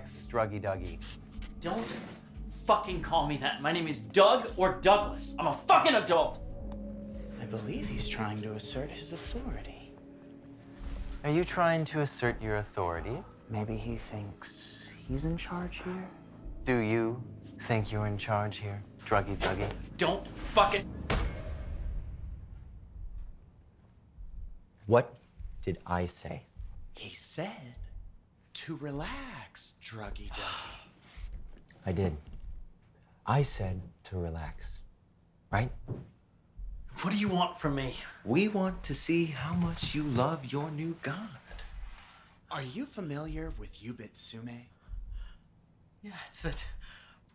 Relax, Druggy Duggy. Don't fucking call me that. My name is Doug or Douglas. I'm a fucking adult. I believe he's trying to assert his authority. Are you trying to assert your authority? Maybe he thinks he's in charge here? Do you think you're in charge here, Druggy Duggy? Don't fucking... What did I say? He said to relax, Druggy Duggy. I did. I said to relax, right? What do you want from me? We want to see how much you love your new god. Are you familiar with Yubitsume? Yeah, it's that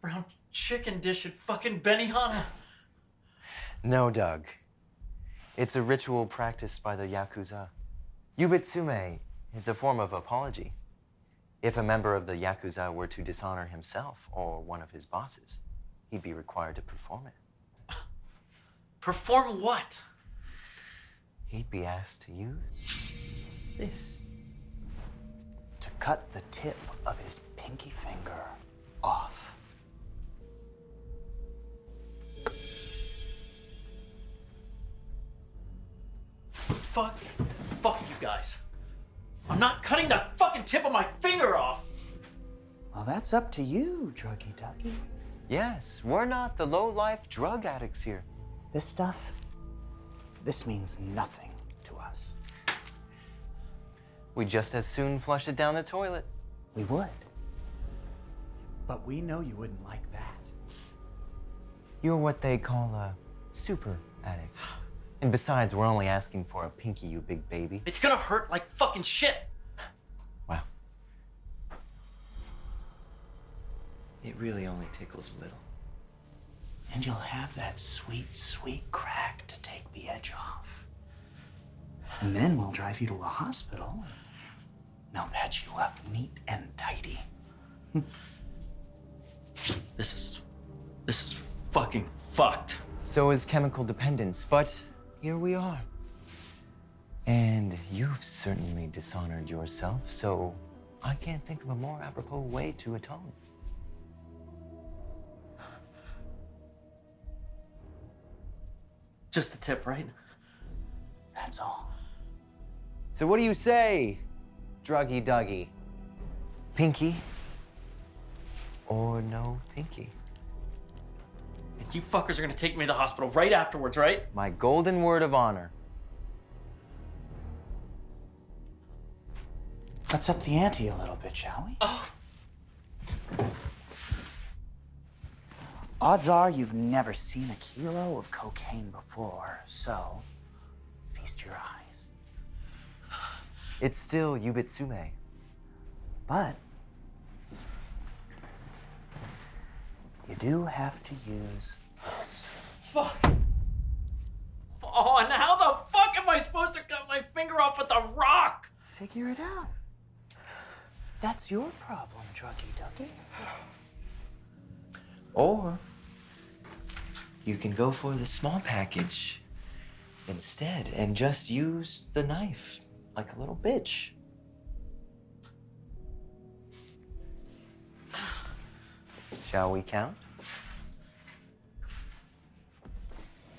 brown chicken dish at fucking Benihana. No, Doug. It's a ritual practiced by the Yakuza. Yubitsume is a form of apology. If a member of the Yakuza were to dishonor himself or one of his bosses, he'd be required to perform it. Perform what? He'd be asked to use this. To cut the tip of his pinky finger off. Fuck you guys. I'm not cutting the fucking tip of my finger off. Well, that's up to you, Druggy Duggy. Yes, we're not the low-life drug addicts here. This stuff, this means nothing to us. We'd just as soon flush it down the toilet. We would. But we know you wouldn't like that. You're what they call a super addict. And besides, we're only asking for a pinky, you big baby. It's gonna hurt like fucking shit. Wow. It really only tickles a little. And you'll have that sweet, sweet crack to take the edge off. And then we'll drive you to a hospital. And they'll patch you up neat and tidy. This is fucking fucked. So is chemical dependence, but here we are. And you've certainly dishonored yourself, so I can't think of a more apropos way to atone. Just a tip, right? That's all. So what do you say, Druggy Duggy? Pinky or no pinky? And you fuckers are gonna take me to the hospital right afterwards, right? My golden word of honor. Let's up the ante a little bit, shall we? Oh. Odds are you've never seen a kilo of cocaine before, so feast your eyes. It's still Yubitsume. But you do have to use this. Fuck. Oh, and how the fuck am I supposed to cut my finger off with a rock? Figure it out. That's your problem, Druggy Duggy. Or you can go for the small package instead and just use the knife like a little bitch. Shall we count?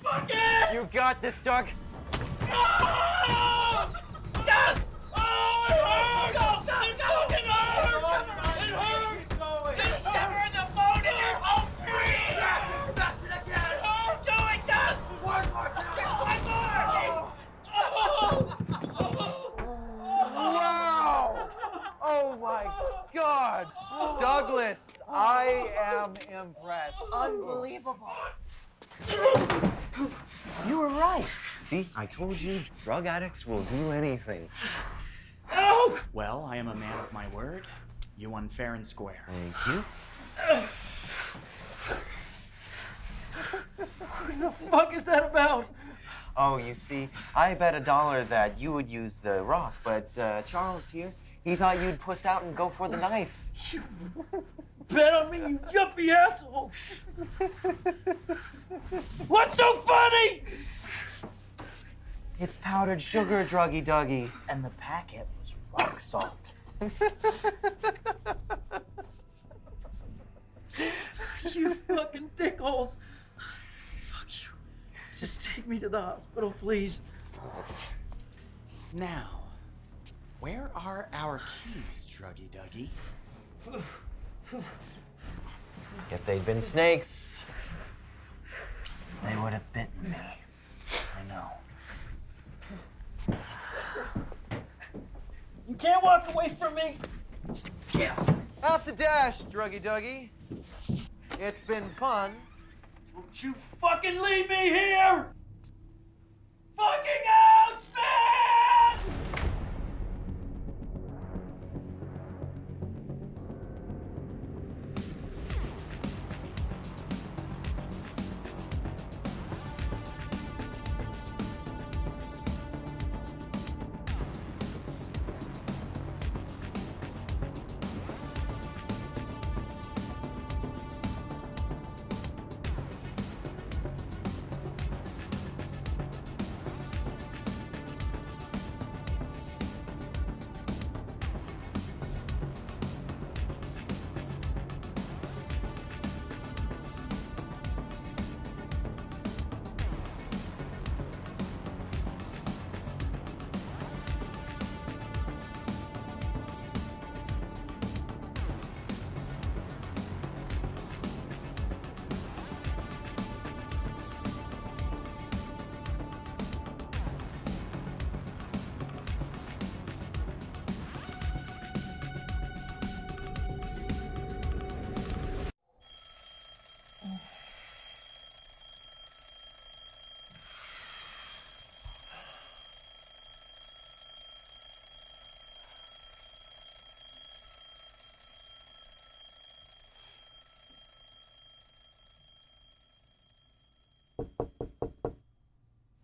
Fuck it! You got this, Doug. Oh! Yes! Oh, it hurts! It fucking hurts! It hurts! Just sever the bone in your home free! Smash it again! Oh, do it, Doug! One more time! Just one more! Wow! Oh my God! Douglas, I am impressed. Unbelievable. You were right. See, I told you, drug addicts will do anything. Oh! Well, I am a man of my word. You won fair and square. Thank you. What the fuck is that about? Oh, you see, I bet $1 that you would use the rock, but Charles here, he thought you'd puss out and go for the knife. You bet on me, you yuppie asshole! What's so funny? It's powdered sugar, Druggy Duggy. And the packet was rock salt. You fucking dickholes. Fuck you. Just take me to the hospital, please. Now, where are our keys, Druggy Duggy? If they'd been snakes, They would have bitten me. I know. You can't walk away from me. have to dash, Druggy Duggy. It's been fun. Don't you fucking leave me here! Fucking out, man!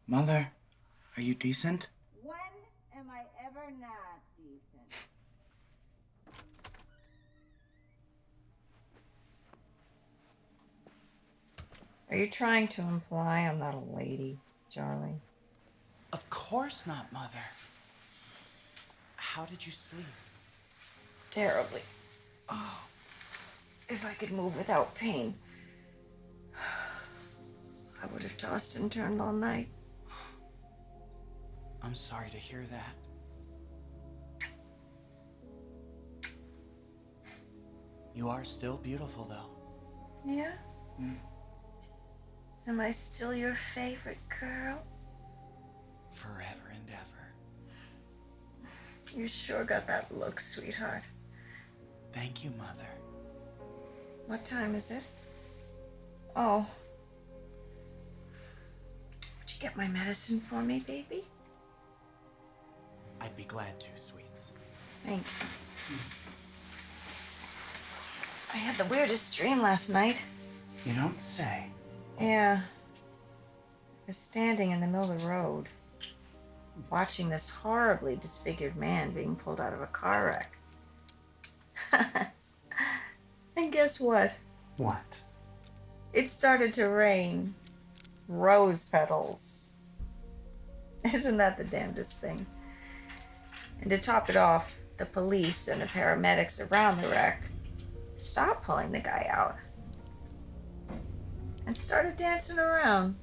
Mother, are you decent? When am I ever not decent? Are you trying to imply I'm not a lady, Charlie? Of course not, Mother. How did you sleep? Terribly. Oh, if I could move without pain, I would have tossed and turned all night. I'm sorry to hear that. You are still beautiful, though. Yeah? Am I still your favorite girl? Forever and ever. You sure got that look, sweetheart. Thank you, Mother. What time is it? Oh. Would you get my medicine for me, baby? I'd be glad to, sweets. Thank you. I had the weirdest dream last night. You don't say. Yeah. I was standing in the middle of the road, watching this horribly disfigured man being pulled out of a car wreck. And guess what? What? It started to rain. Rose petals. Isn't that the damnedest thing? And to top it off, the police and the paramedics around the wreck stopped pulling the guy out and started dancing around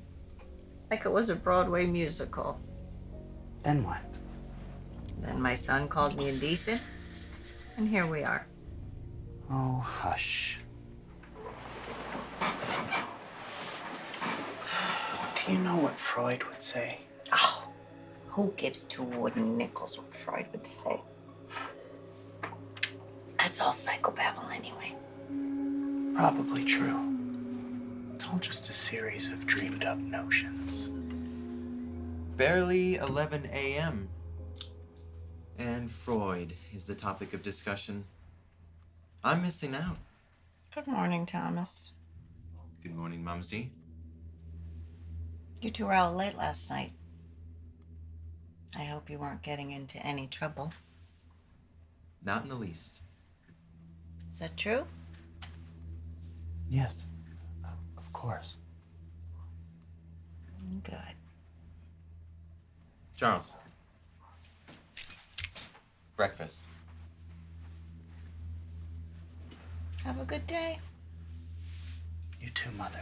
like it was a Broadway musical. Then what? Then my son called me indecent, and here we are. Oh, hush. Do you know what Freud would say? Oh, who gives two wooden nickels what Freud would say? That's all psychobabble anyway. Probably true. It's all just a series of dreamed up notions. Barely 11 a.m. And Freud is the topic of discussion. I'm missing out. Good morning, Thomas. Good morning, Mumsy. You two were out late last night. I hope you weren't getting into any trouble. Not in the least. Is that true? Yes, of course. Good. Charles. Breakfast. Have a good day. too, Mother.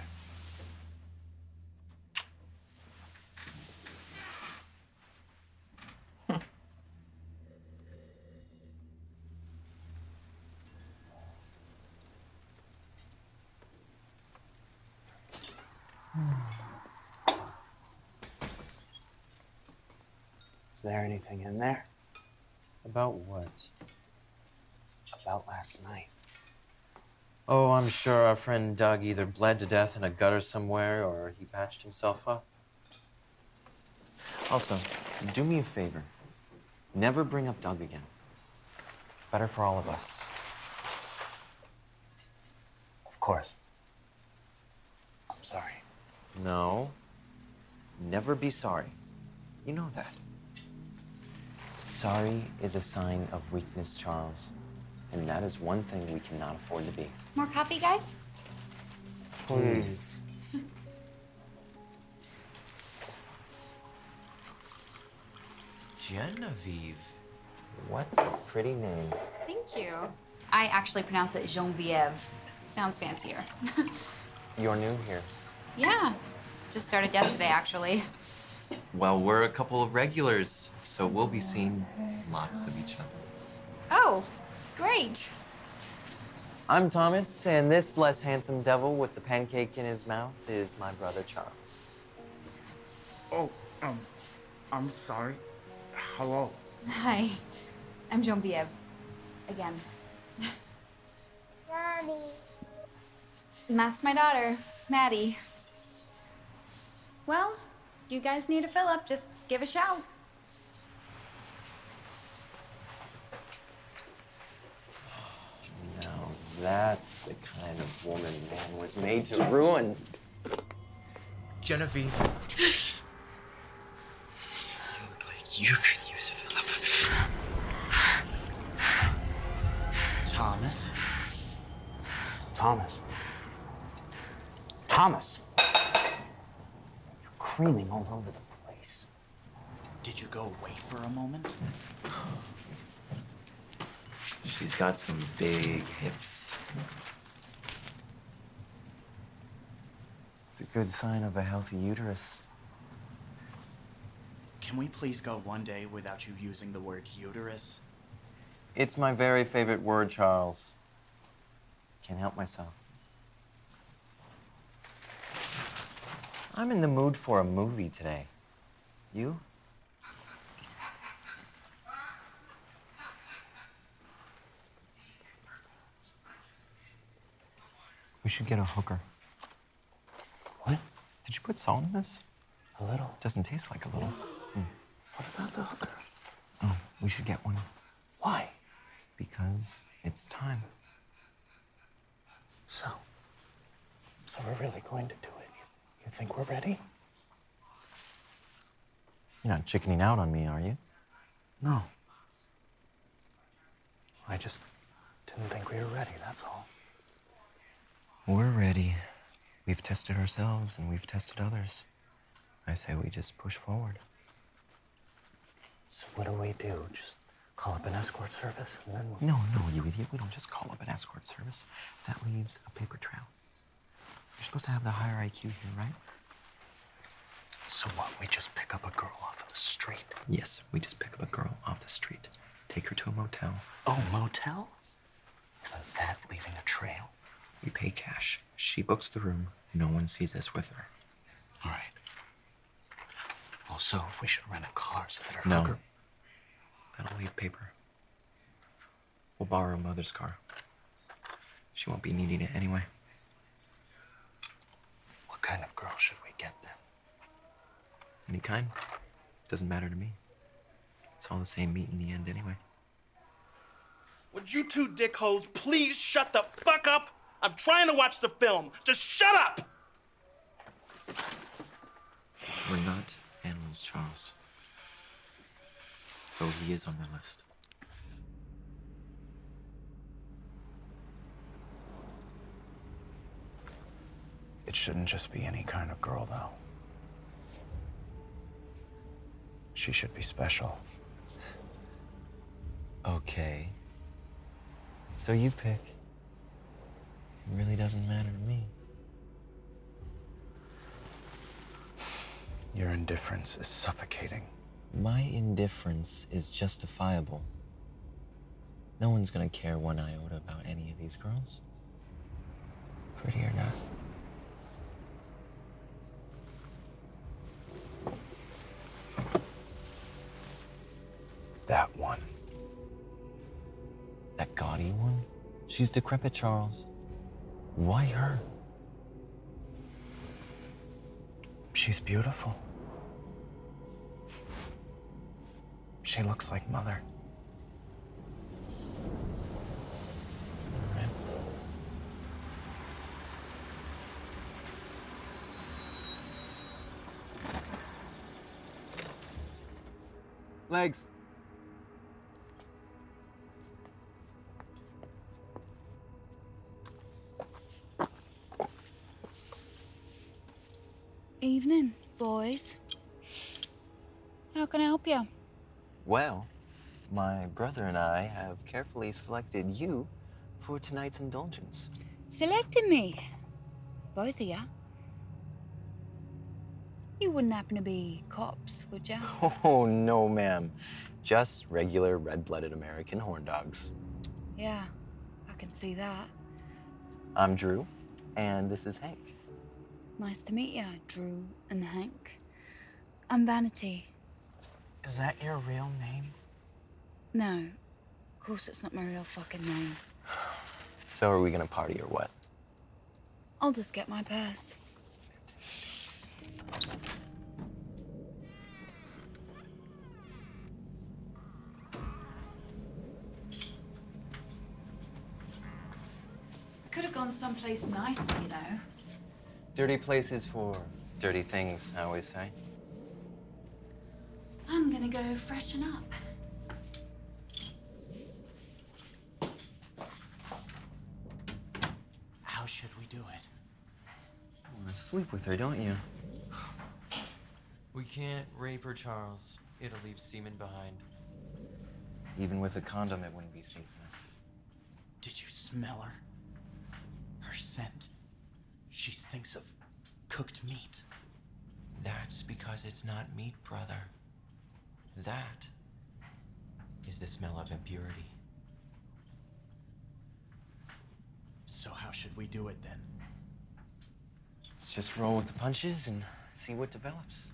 Is there anything in there About what? about last night? Oh, I'm sure our friend Doug either bled to death in a gutter somewhere or he patched himself up. Also, do me a favor. Never bring up Doug again. Better for all of us. Of course. I'm sorry. No. Never be sorry. You know that. Sorry is a sign of weakness, Charles. And that is one thing we cannot afford to be. More coffee, guys? Please. Genevieve. What a pretty name. Thank you. I actually pronounce it Genevieve. Sounds fancier. You're new here. Yeah, just started yesterday, actually. Well, we're a couple of regulars, so we'll be seeing lots of each other. Oh, great. I'm Thomas, and this less handsome devil with the pancake in his mouth is my brother Charles. Oh, I'm sorry. Hello. Hi, I'm Genevieve. Again. Mommy. And that's my daughter, Maddie. Well, you guys need a fill-up, just give a shout. Now that's the kind of woman man was made to ruin. Genevieve. You look like you could use a Philip. Thomas. Thomas. Thomas. You're creaming all over the place. Did you go away for a moment? She's got some big hips. It's a good sign of a healthy uterus. Can we please go one day without you using the word uterus? It's my very favorite word, Charles. Can't help myself. I'm in the mood for a movie today. You? We should get a hooker. What? Did you put salt in this? A little. Doesn't taste like a little. What about the hooker? Oh, we should get one. Why? Because it's time. So we're really going to do it. You think we're ready? You're not chickening out on me, are you? No. I just didn't think we were ready, that's all. We're ready. We've tested ourselves and we've tested others. I say we just push forward. So what do we do? Just call up an escort service and then we'll... No, you idiot. We don't just call up an escort service. That leaves a paper trail. You're supposed to have the higher IQ here, right? So what, we just pick up a girl off of the street? Yes, we just pick up a girl off the street, take her to a motel. Oh, motel? Isn't that leaving a trail? We pay cash. She books the room. No one sees us with her. All right. Also, we should rent a car so that our No. hooker... That'll leave paper. We'll borrow Mother's car. She won't be needing it anyway. What kind of girl should we get then? Any kind. Doesn't matter to me. It's all the same meat in the end anyway. Would you two dickholes please shut the fuck up? I'm trying to watch the film. Just shut up! We're not animals, Charles. Though he is on the list. It shouldn't just be any kind of girl, though. She should be special. Okay. So you pick. It really doesn't matter to me. Your indifference is suffocating. My indifference is justifiable. No one's gonna care one iota about any of these girls. Pretty or not. That one. That gaudy one? She's decrepit, Charles. Why her? She's beautiful. She looks like Mother. Legs. Evening, boys. How can I help you? Well, my brother and I have carefully selected you for tonight's indulgence. Selected me. Both of ya. You wouldn't happen to be cops, would ya? Oh, no, ma'am. Just regular red-blooded American horn dogs. Yeah, I can see that. I'm Drew, and this is Hank. Nice to meet ya, Drew and Hank. I'm Vanity. Is that your real name? No, of course it's not my real fucking name. So are we gonna party or what? I'll just get my purse. Could have gone someplace nicer, you know. Dirty places for dirty things, I always say. I'm gonna go freshen up. How should we do it? You wanna sleep with her, don't you? We can't rape her, Charles. It'll leave semen behind. Even with a condom, it wouldn't be safe enough. Did you smell her? Her scent. She stinks of cooked meat. That's because it's not meat, brother. That is the smell of impurity. So how should we do it then? Let's just roll with the punches and see what develops.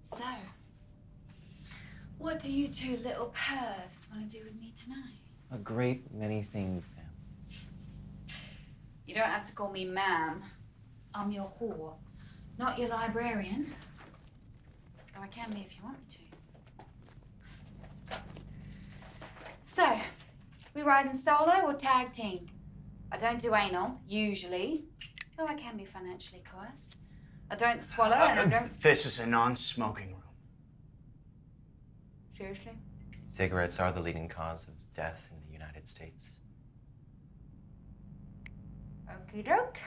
So, what do you two little pervs want to do with me tonight? A great many things, ma'am. You don't have to call me ma'am. I'm your whore, not your librarian. Though I can be if you want me to. So, we riding solo or tag team? I don't do anal, usually, though I can be financially coerced. I don't swallow and I don't... This is a non-smoking room. Seriously? Cigarettes are the leading cause of death in the United States. Okie doke.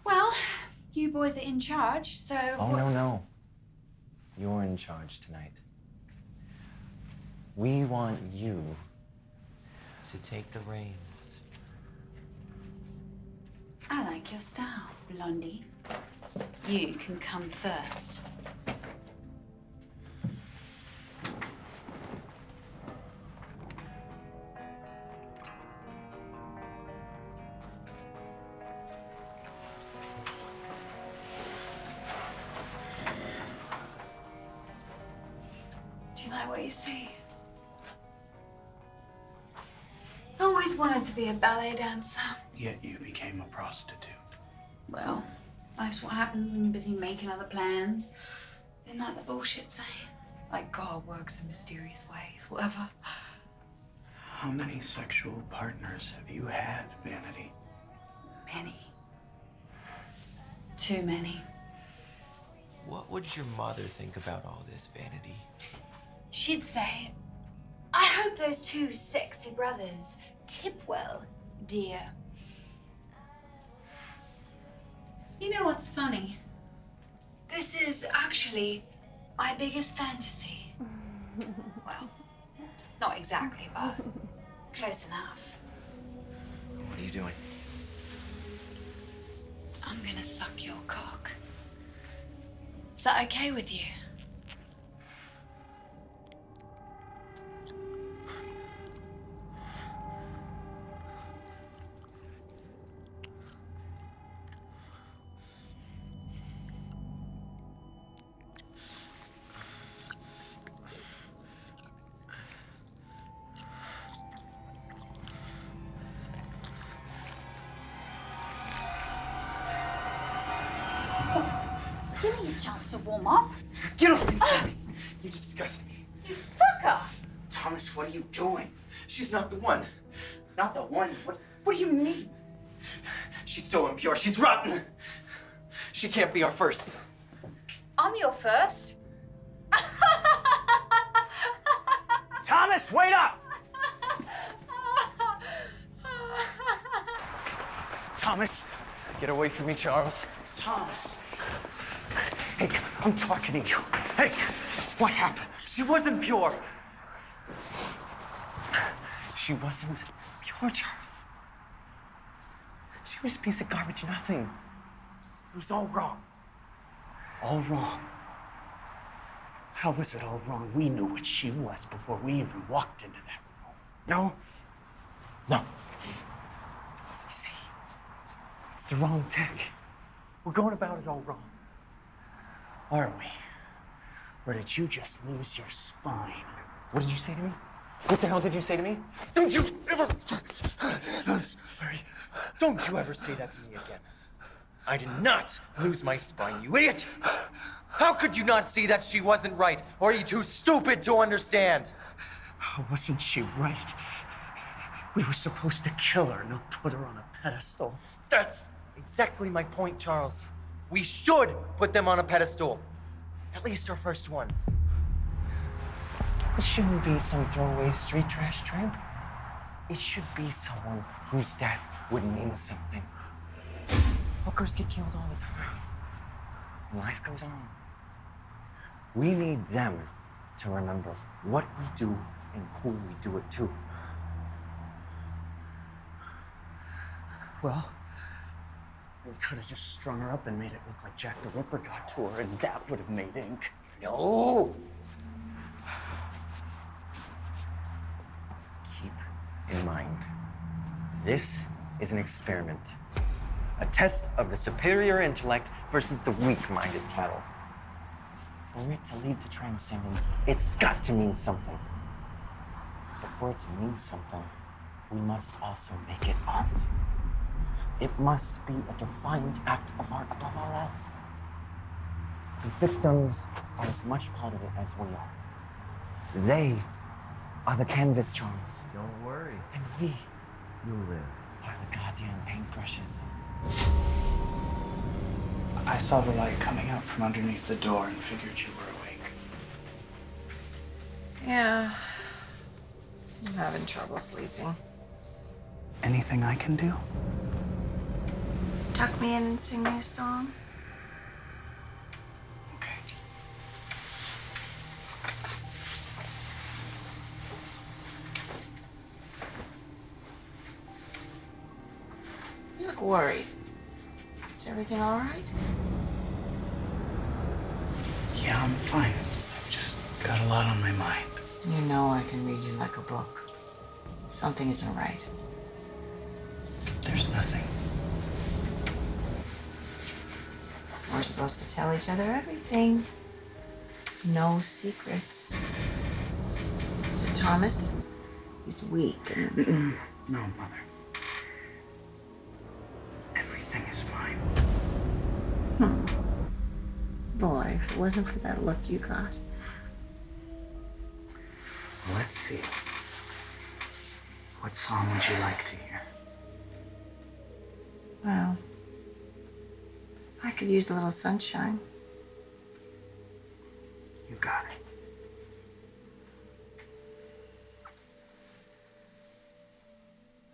Well, you boys are in charge, so Oh, no. You're in charge tonight. We want you To take the reins. I like your style, Blondie. You can come first. Do you like what you see? I always wanted to be a ballet dancer. Yet you became a prostitute. Well, that's what happens when you're busy making other plans. Isn't that the bullshit saying? Like God works in mysterious ways, whatever. How many sexual partners have you had, Vanity? Many. Too many. What would your mother think about all this, Vanity? She'd say, I hope those two sexy brothers tip well, dear. You know what's funny? This is actually my biggest fantasy. Well, not exactly, but close enough. What are you doing? I'm gonna suck your cock. Is that okay with you? Give me a chance to warm up. Get away from me! You disgust me. You fucker! Thomas, what are you doing? She's not the one. Not the one? What do you mean? She's so impure. She's rotten. She can't be our first. I'm your first. Thomas, wait up! Thomas! Get away from me, Charles. Thomas! Hey, I'm talking to you. Hey, what happened? She wasn't pure. She wasn't pure, Charles. She was a piece of garbage, nothing. It was all wrong. All wrong. How was it all wrong? We knew what she was before we even walked into that room. No? No. You see, it's the wrong tech. We're going about it all wrong. Are we? Or did you just lose your spine? What did you say to me? What the hell did you say to me? Don't you ever... I'm sorry. Don't you ever say that to me again. I did not lose my spine, you idiot! How could you not see that she wasn't right? Or are you too stupid to understand? How wasn't she right? We were supposed to kill her, not put her on a pedestal. That's exactly my point, Charles. We should put them on a pedestal. At least our first one. It shouldn't be some throwaway street trash tramp. It should be someone whose death would mean something. Hookers get killed all the time. Life goes on. We need them to remember what we do and who we do it to. Well, we could have just strung her up and made it look like Jack the Ripper got to her, and that would have made ink. No! Keep in mind, this is an experiment. A test of the superior intellect versus the weak-minded cattle. For it to lead to transcendence, it's got to mean something. But for it to mean something, we must also make it art. It must be a defined act of art above all else. The victims are as much part of it as we are. They are the canvas, Charles. Don't worry. And we You'll live. are the goddamn paintbrushes. I saw the light coming out from underneath the door and figured you were awake. Yeah. I'm having trouble sleeping. Anything I can do? Tuck me in and sing me a song. Okay. You look worried. Is everything all right? Yeah, I'm fine. I've just got a lot on my mind. You know I can read you like a book. Something isn't right. There's nothing. We're supposed to tell each other everything. No secrets. So Thomas, he's weak and... No, Mother. Everything is fine. Boy, if it wasn't for that look you got. Let's see. What song would you like to hear? Well, I could use a little sunshine. You got it.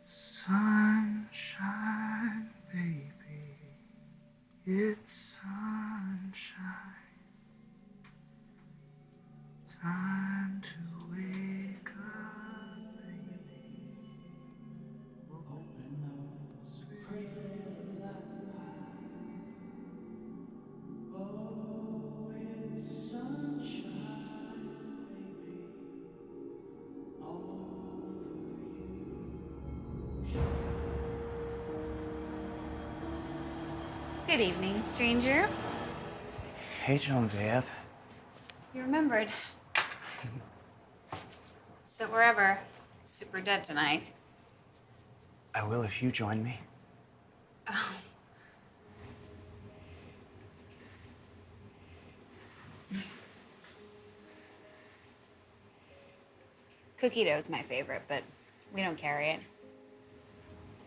Sunshine, baby, it's sunshine. Time to wake up, baby. Open those pretty little eyes. Good evening, stranger. Hey, Genevieve. You remembered. So wherever, super dead tonight. I will if you join me. Oh. Cookie dough's my favorite, but we don't carry it.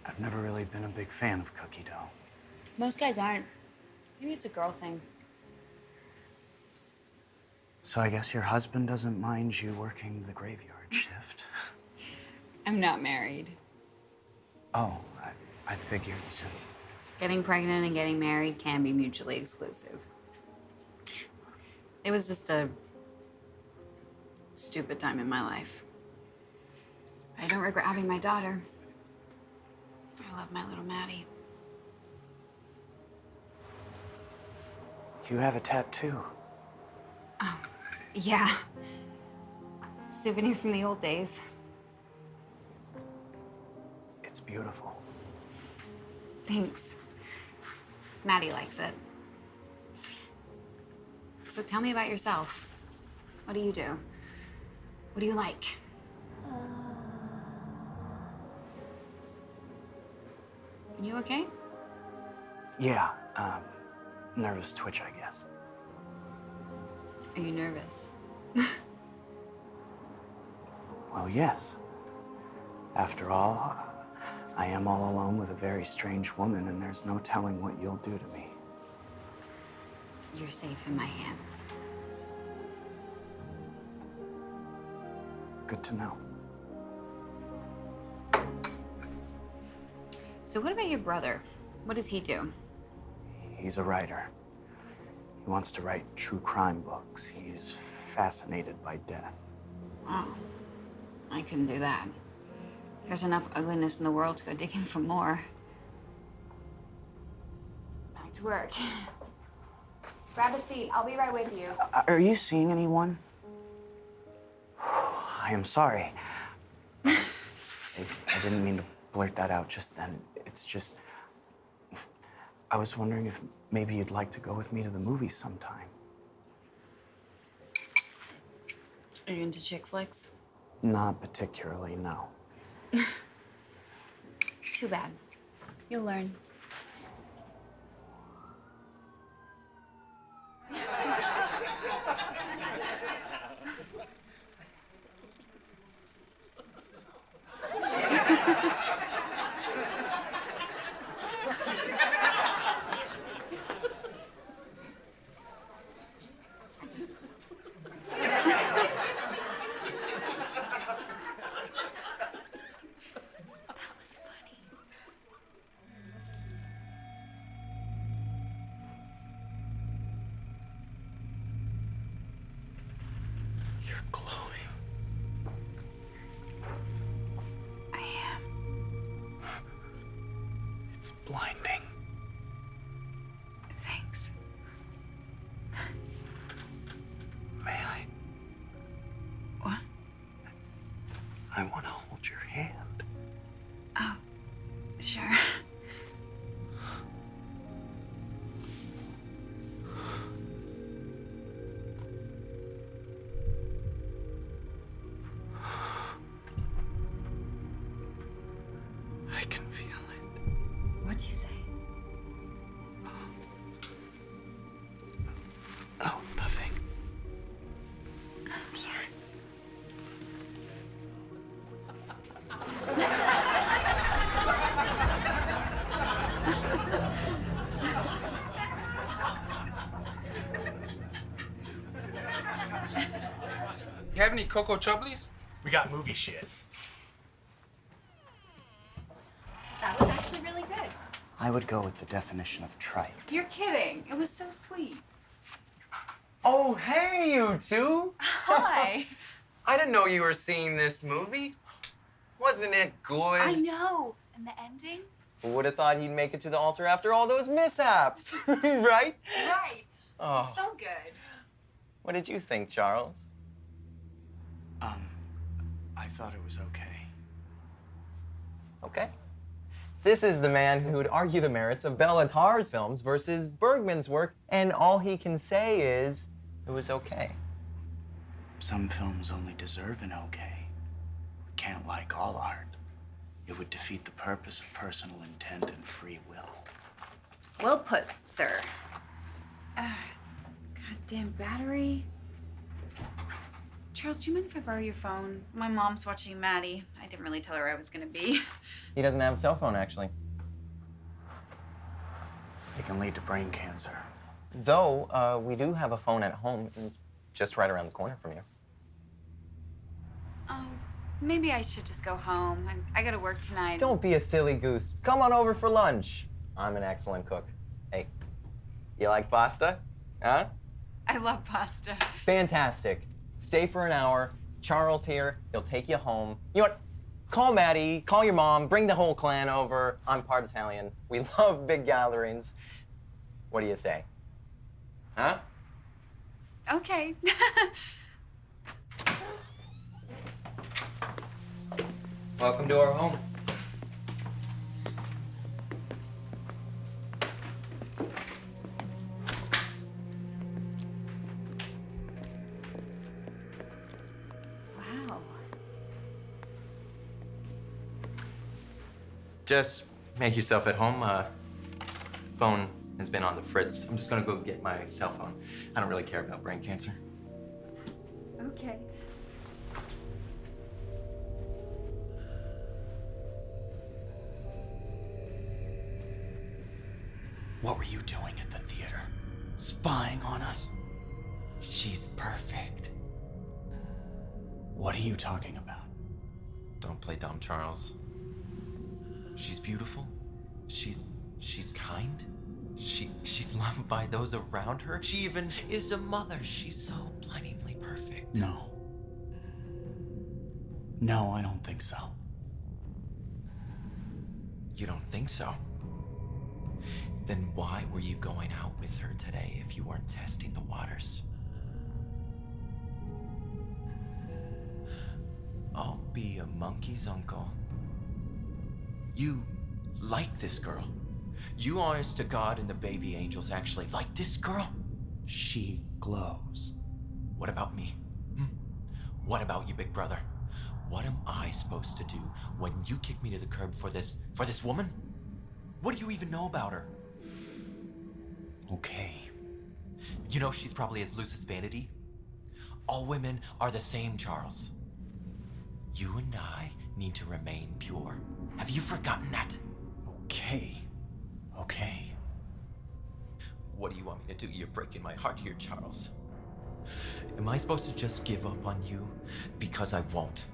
I've never really been a big fan of cookie dough. Most guys aren't. Maybe it's a girl thing. So I guess your husband doesn't mind you working the graveyard shift. I'm not married. Oh, I figured since... Getting pregnant and getting married can be mutually exclusive. It was just a stupid time in my life. I don't regret having my daughter. I love my little Maddie. You have a tattoo. Oh, yeah. Souvenir from the old days. It's beautiful. Thanks. Maddie likes it. So tell me about yourself. What do you do? What do you like? You okay? Yeah, nervous twitch, I guess. Are you nervous? Well, yes. After all, I am all alone with a very strange woman, and there's no telling what you'll do to me. You're safe in my hands. Good to know. So what about your brother? What does he do? He's a writer. He wants to write true crime books. He's fascinated by death. Wow. I couldn't do that. There's enough ugliness in the world to go digging for more. Back to work. Grab a seat. I'll be right with you. Are you seeing anyone? I am sorry. I didn't mean to blurt that out just then. It's just... I was wondering if maybe you'd like to go with me to the movies sometime. Are you into chick flicks? Not particularly, no. Too bad. You'll learn. You're glowing. I am. It's blinding. Thanks. May I? What? I want to hold your hand. Oh, sure. I can feel it. What'd you say? Oh, nothing. I'm sorry. You have any Cocoa Chubblies? We got movie shit. That was actually really good. I would go with the definition of trite. You're kidding. It was so sweet. Oh, hey, you two! Hi. I didn't know you were seeing this movie. Wasn't it good? I know. And the ending? Who would have thought he'd make it to the altar after all those mishaps, right? Right. Oh. So good. What did you think, Charles? I thought it was okay. Okay. This is the man who would argue the merits of Bela Tarr's films versus Bergman's work, and all he can say is, it was okay. Some films only deserve an okay. We can't like all art. It would defeat the purpose of personal intent and free will. Well put, sir. Goddamn battery. Charles, do you mind if I borrow your phone? My mom's watching Maddie. I didn't really tell her I was gonna be. He doesn't have a cell phone, actually. It can lead to brain cancer. Though, we do have a phone at home, just right around the corner from you. Oh, maybe I should just go home. I gotta work tonight. Don't be a silly goose. Come on over for lunch. I'm an excellent cook. Hey, you like pasta? Huh? I love pasta. Fantastic. Stay for an hour. Charles here. He'll take you home. You know what? Call Maddie, call your mom, bring the whole clan over. I'm part Italian. We love big gatherings. What do you say? Huh? Okay. Welcome to our home. Wow. Just make yourself at home. Phone has been on the fritz. I'm just gonna go get my cell phone. I don't really care about brain cancer. Okay. What were you doing at the theater? Spying on us? She's perfect. What are you talking about? Don't play dumb, Charles. She's beautiful. She's kind. She's loved by those around her. She even is a mother. She's so blindingly perfect. No. No, I don't think so. You don't think so? Then why were you going out with her today if you weren't testing the waters? I'll be a monkey's uncle. You like this girl. You, honest to God, and the baby angels actually like this girl. She glows. What about me? What about you, big brother? What am I supposed to do when you kick me to the curb for this woman? What do you even know about her? Okay. You know she's probably as loose as vanity. All women are the same, Charles. You and I need to remain pure. Have you forgotten that? Okay. Okay. What do you want me to do? You're breaking my heart here, Charles. Am I supposed to just give up on you? Because I won't.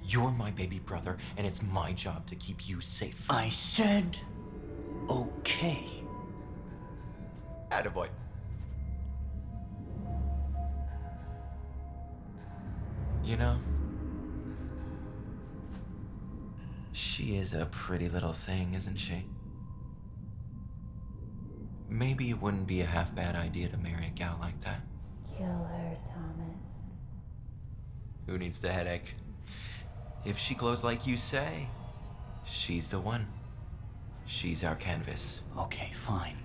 You're my baby brother, and it's my job to keep you safe. I said okay. Attaboy. You know, she is a pretty little thing, isn't she? Maybe it wouldn't be a half bad idea to marry a gal like that. Kill her, Thomas. Who needs the headache? If she glows like you say, she's the one. She's our canvas. Okay, fine.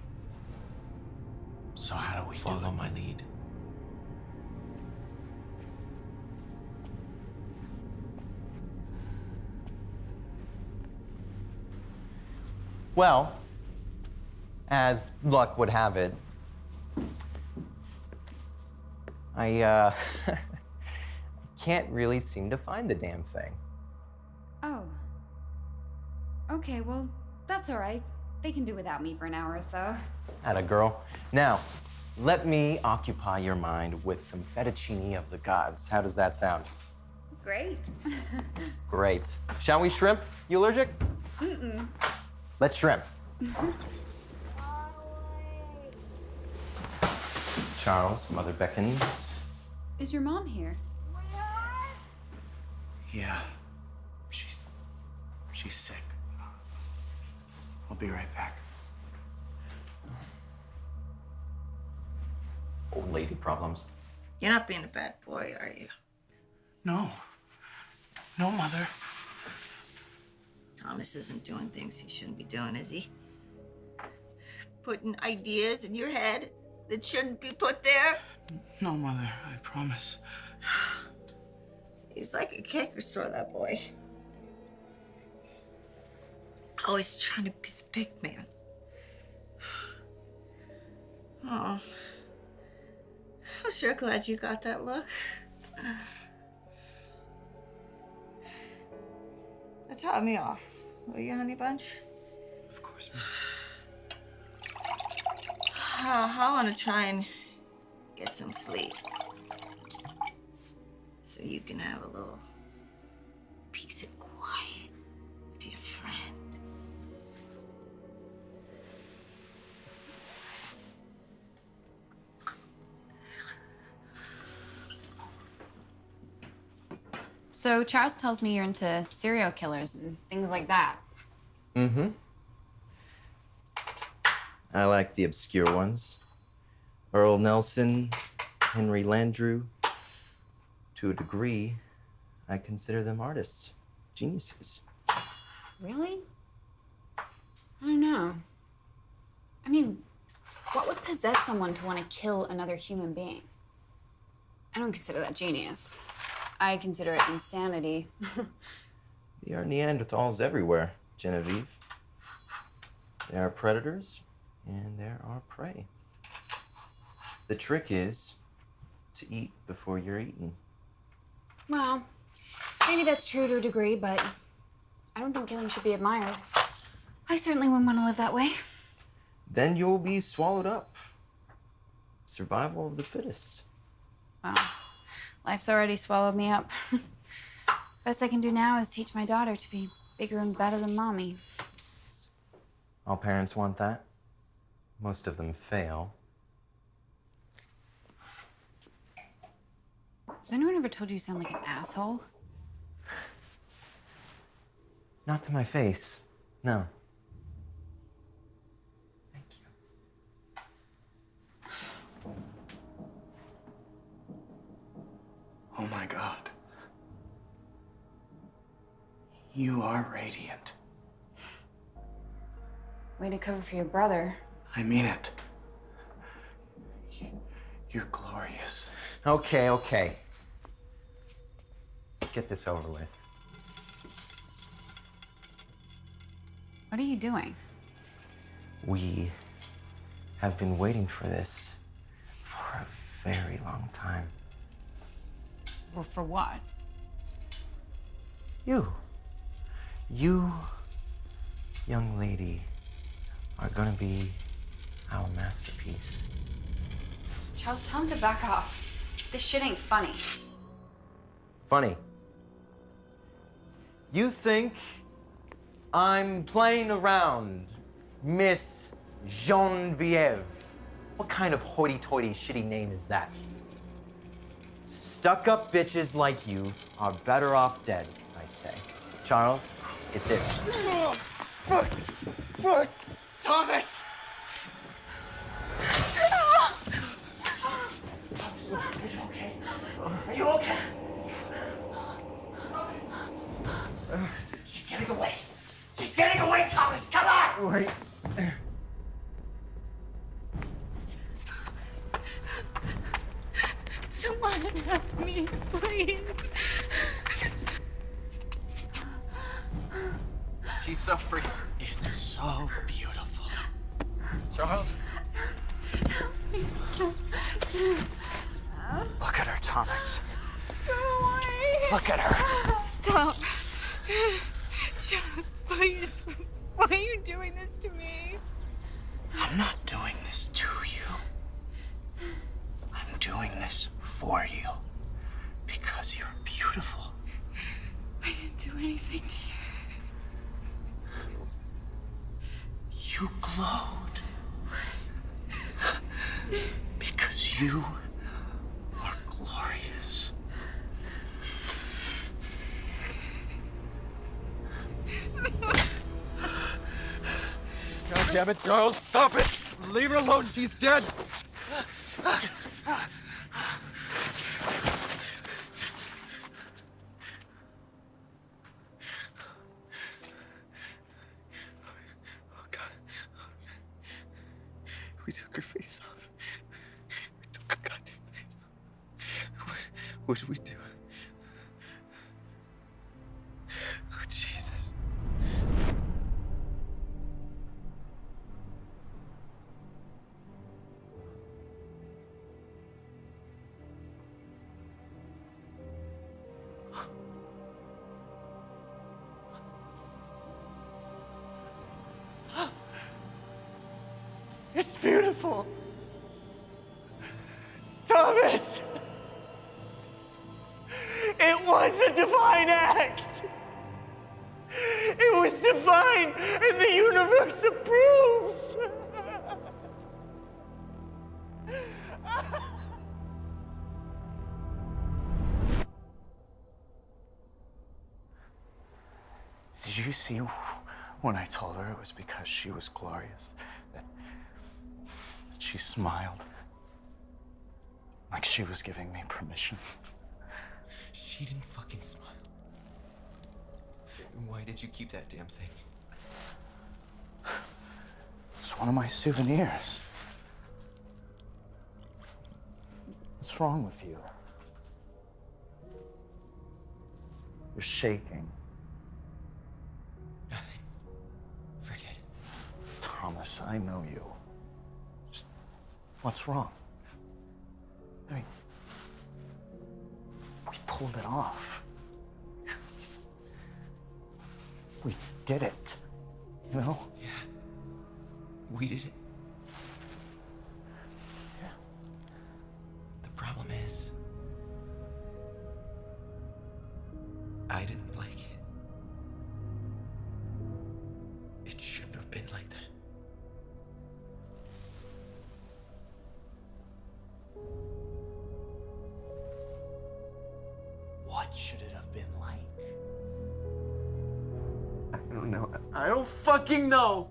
So how do we Follow do it? my lead. Well, as luck would have it, I can't really seem to find the damn thing. Oh. Okay, well, that's all right. They can do without me for an hour or so. Atta girl. Now, let me occupy your mind with some fettuccine of the gods. How does that sound? Great. Great. Shall we shrimp? You allergic? Mm-mm. Let's shrimp. Charles, mother beckons. Is your mom here? Yeah. She's sick. I'll be right back. Old lady problems. You're not being a bad boy, are you? No. No, Mother. Thomas isn't doing things he shouldn't be doing, is he? Putting ideas in your head that shouldn't be put there? No, Mother, I promise. He's like a cake store, that boy. Always trying to be the big man. Oh. I'm sure glad you got that look. Now top me off, will you, honey bunch? Of course, Mom. I want to try and get some sleep. So you can have a little peace and quiet with your friend. So Charles tells me you're into serial killers and things like that. Mm-hmm. I like the obscure ones. Earl Nelson, Henry Landru. To a degree, I consider them artists, geniuses. Really? I don't know. I mean, what would possess someone to want to kill another human being? I don't consider that genius. I consider it insanity. There are Neanderthals everywhere, Genevieve. There are predators, and there are prey. The trick is to eat before you're eaten. Well, maybe that's true to a degree, but I don't think killing should be admired. I certainly wouldn't want to live that way. Then you'll be swallowed up. Survival of the fittest. Well, life's already swallowed me up. Best I can do now is teach my daughter to be bigger and better than Mommy. All parents want that. Most of them fail. Has anyone ever told you you sound like an asshole? Not to my face, no. Thank you. Oh my God. You are radiant. Way to cover for your brother. I mean it. You're glorious. Okay, okay. Let's get this over with. What are you doing? We have been waiting for this for a very long time. Well, for what? You, young lady, are gonna be our masterpiece. Charles, tell him to back off. This shit ain't funny. Funny. You think I'm playing around, Miss Genevieve? What kind of hoity-toity shitty name is that? Stuck-up bitches like you are better off dead, I say. Charles, it's it. Fuck! Thomas! Are you okay? She's getting away. She's getting away, Thomas. Come on. Wait. Someone help me, please. She's so free. It's so beautiful. Charles? Look at her, Thomas. Go away. Look at her. Stop. Charles, please. Why are you doing this to me? I'm not doing this to you. I'm doing this for you. Because you're beautiful. I didn't do anything to you. You glowed. Because you are glorious. God damn it, Charles, stop it! Leave her alone, she's dead! We took her face off. We took her goddamn face off. What did we do? Oh, Jesus. It's beautiful. Thomas! It was a divine act. It was divine, and the universe approves. Did you see when I told her it was because she was glorious? That she smiled like she was giving me permission. She didn't fucking smile. Why did you keep that damn thing? It's one of my souvenirs. What's wrong with you? You're shaking. Nothing. Forget it. Thomas, I know you. Just, what's wrong? I mean, we pulled it off. We did it. You know? Yeah. We did it. Yeah. The problem is, I didn't like it. It shouldn't have been like that. What should it have been like? I don't know. I don't fucking know.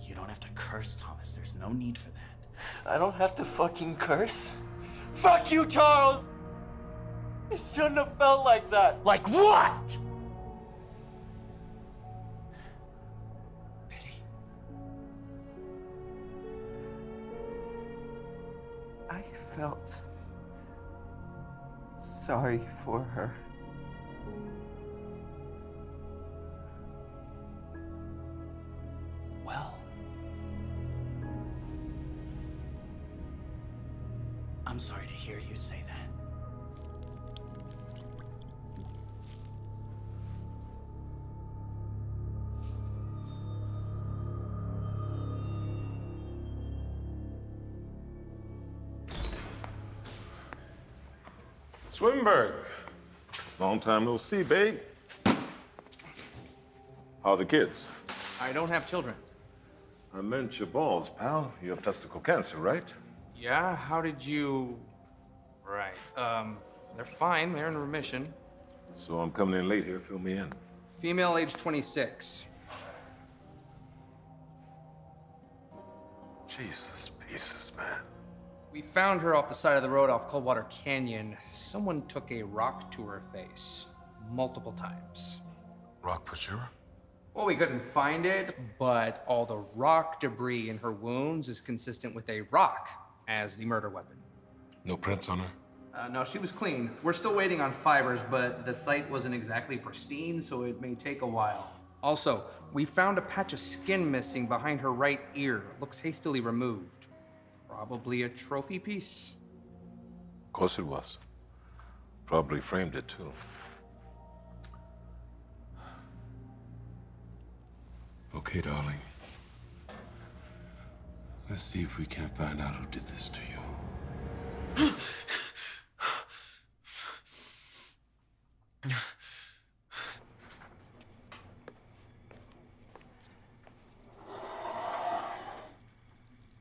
You don't have to curse, Thomas. There's no need for that. I don't have to fucking curse. Fuck you, Charles! It shouldn't have felt like that. Like what? Betty. I felt sorry for her. Well, I'm sorry to hear you say that. Swinburne. Long time no see, babe. How are the kids? I don't have children. I meant your balls, pal. You have testicle cancer, right? Yeah? How did you... Right. They're fine. They're in remission. So I'm coming in late here. Fill me in. Female, age 26. Jesus pieces, man. We found her off the side of the road off Coldwater Canyon. Someone took a rock to her face. Multiple times. Rock for sure? Well, we couldn't find it, but all the rock debris in her wounds is consistent with a rock as the murder weapon. No prints on her? No, she was clean. We're still waiting on fibers, but the site wasn't exactly pristine, so it may take a while. Also, we found a patch of skin missing behind her right ear. Looks hastily removed. Probably a trophy piece. Of course it was. Probably framed it, too. Okay, darling. Let's see if we can't find out who did this to you.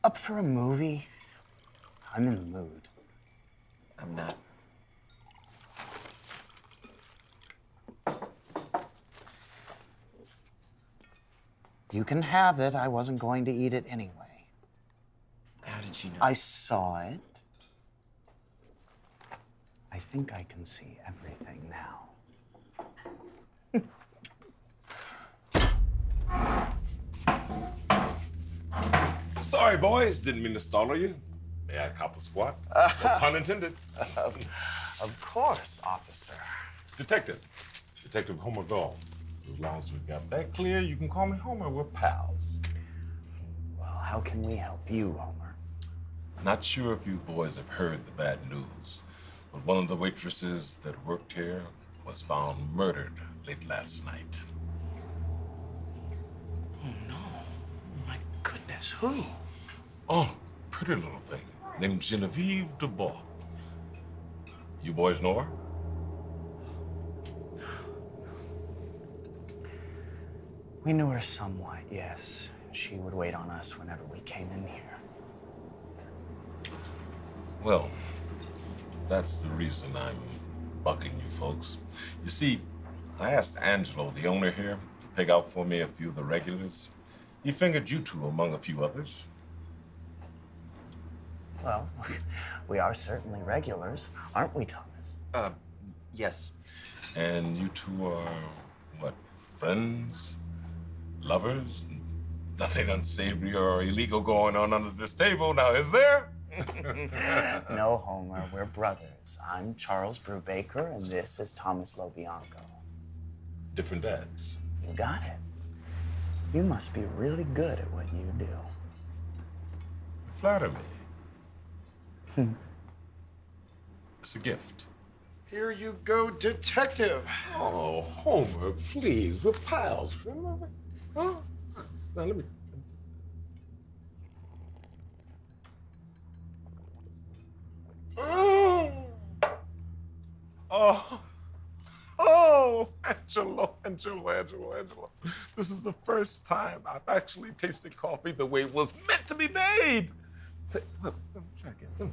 Up for a movie? I'm in the mood. I'm not. You can have it. I wasn't going to eat it anyway. How did you know? I saw it. I think I can see everything now. Sorry, boys. Didn't mean to startle you. May I cop a squat? No pun intended. Of course, officer. It's Detective Homer Gall. As long as we got that clear, you can call me Homer. We're pals. Well, how can we help you, Homer? Not sure if you boys have heard the bad news, but one of the waitresses that worked here was found murdered late last night. Oh, no. My goodness, who? Oh, pretty little thing named Genevieve Dubois. You boys know her? We knew her somewhat, yes. She would wait on us whenever we came in here. Well, that's the reason I'm bugging you folks. You see, I asked Angelo, the owner here, to pick out for me a few of the regulars. He fingered you two among a few others. Well, we are certainly regulars, aren't we, Thomas? Yes. And you two are, what, friends? Lovers? Nothing unsavory or illegal going on under this table now, is there? No, Homer, we're brothers. I'm Charles Brubaker, and this is Thomas Lobianco. Different dads. You got it. You must be really good at what you do. Flatter me. It's a gift. Here you go, detective. Oh, Homer, please. We're pals, remember? Huh? Now, let me... Oh, Angelo. This is the first time I've actually tasted coffee the way it was meant to be made. Look, try again.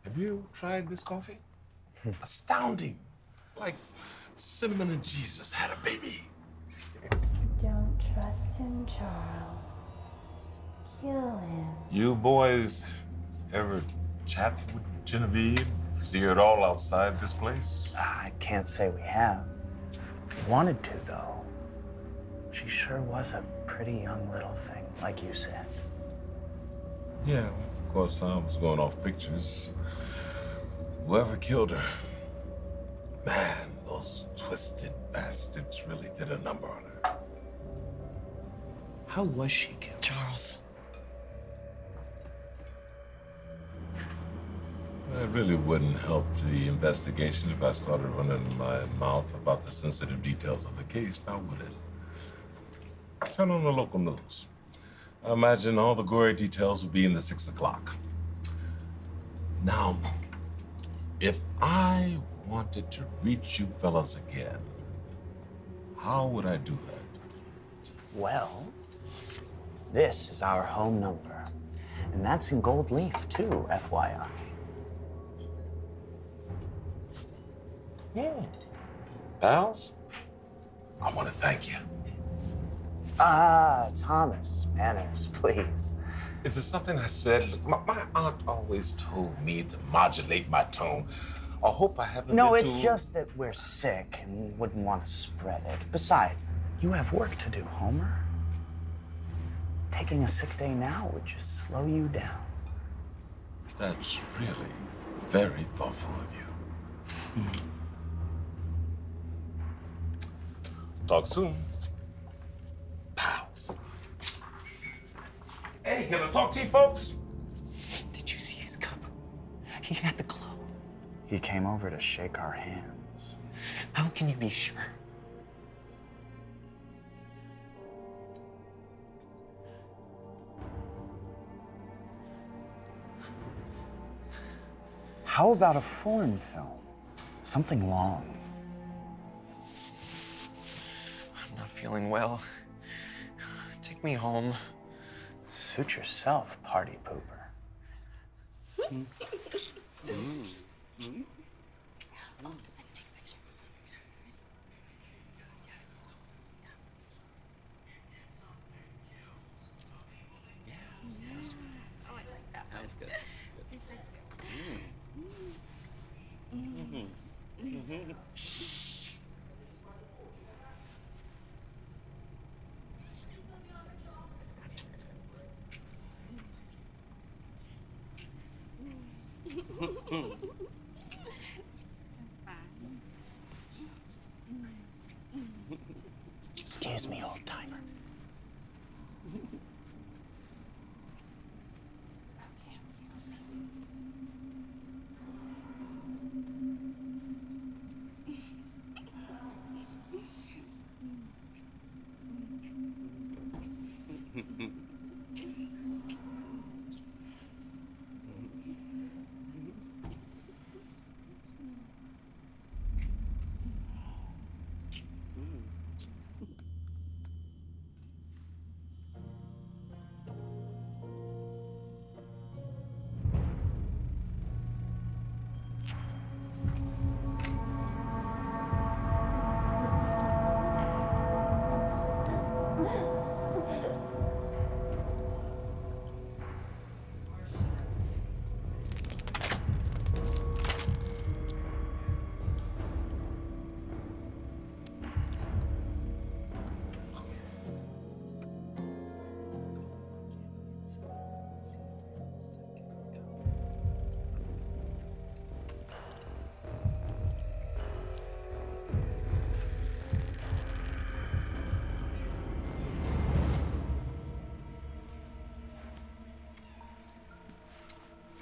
Have you tried this coffee? Astounding. Like Cinnamon and Jesus had a baby. Don't trust him, Charles. Kill him. You boys ever chat with Genevieve? See her at all outside this place? I can't say we have. We wanted to, though. She sure was a pretty young little thing, like you said. Yeah, of course, I was going off pictures. Whoever killed her, man, those twisted bastards really did a number on her. How was she killed? Charles. It really wouldn't help the investigation if I started running my mouth about the sensitive details of the case, now would it? Turn on the local news. I imagine all the gory details will be in the 6 o'clock. Now, if I wanted to reach you fellas again, how would I do that? Well, this is our home number. And that's in gold leaf, too, FYI. Pals, I want to thank you. Ah, Thomas, manners, please. Is there something I said? Look, my aunt always told me to modulate my tone. I hope I haven't No, been it's too... just that we're sick and wouldn't want to spread it. Besides, you have work to do, Homer. Taking a sick day now would just slow you down. That's really very thoughtful of you. Talk soon. Pals. Hey, can I talk to you folks? Did you see his cup? He had the glow. He came over to shake our hands. How can you be sure? How about a foreign film? Something long. I'm not feeling well. Take me home. Suit yourself, party pooper. Excuse me, old timer.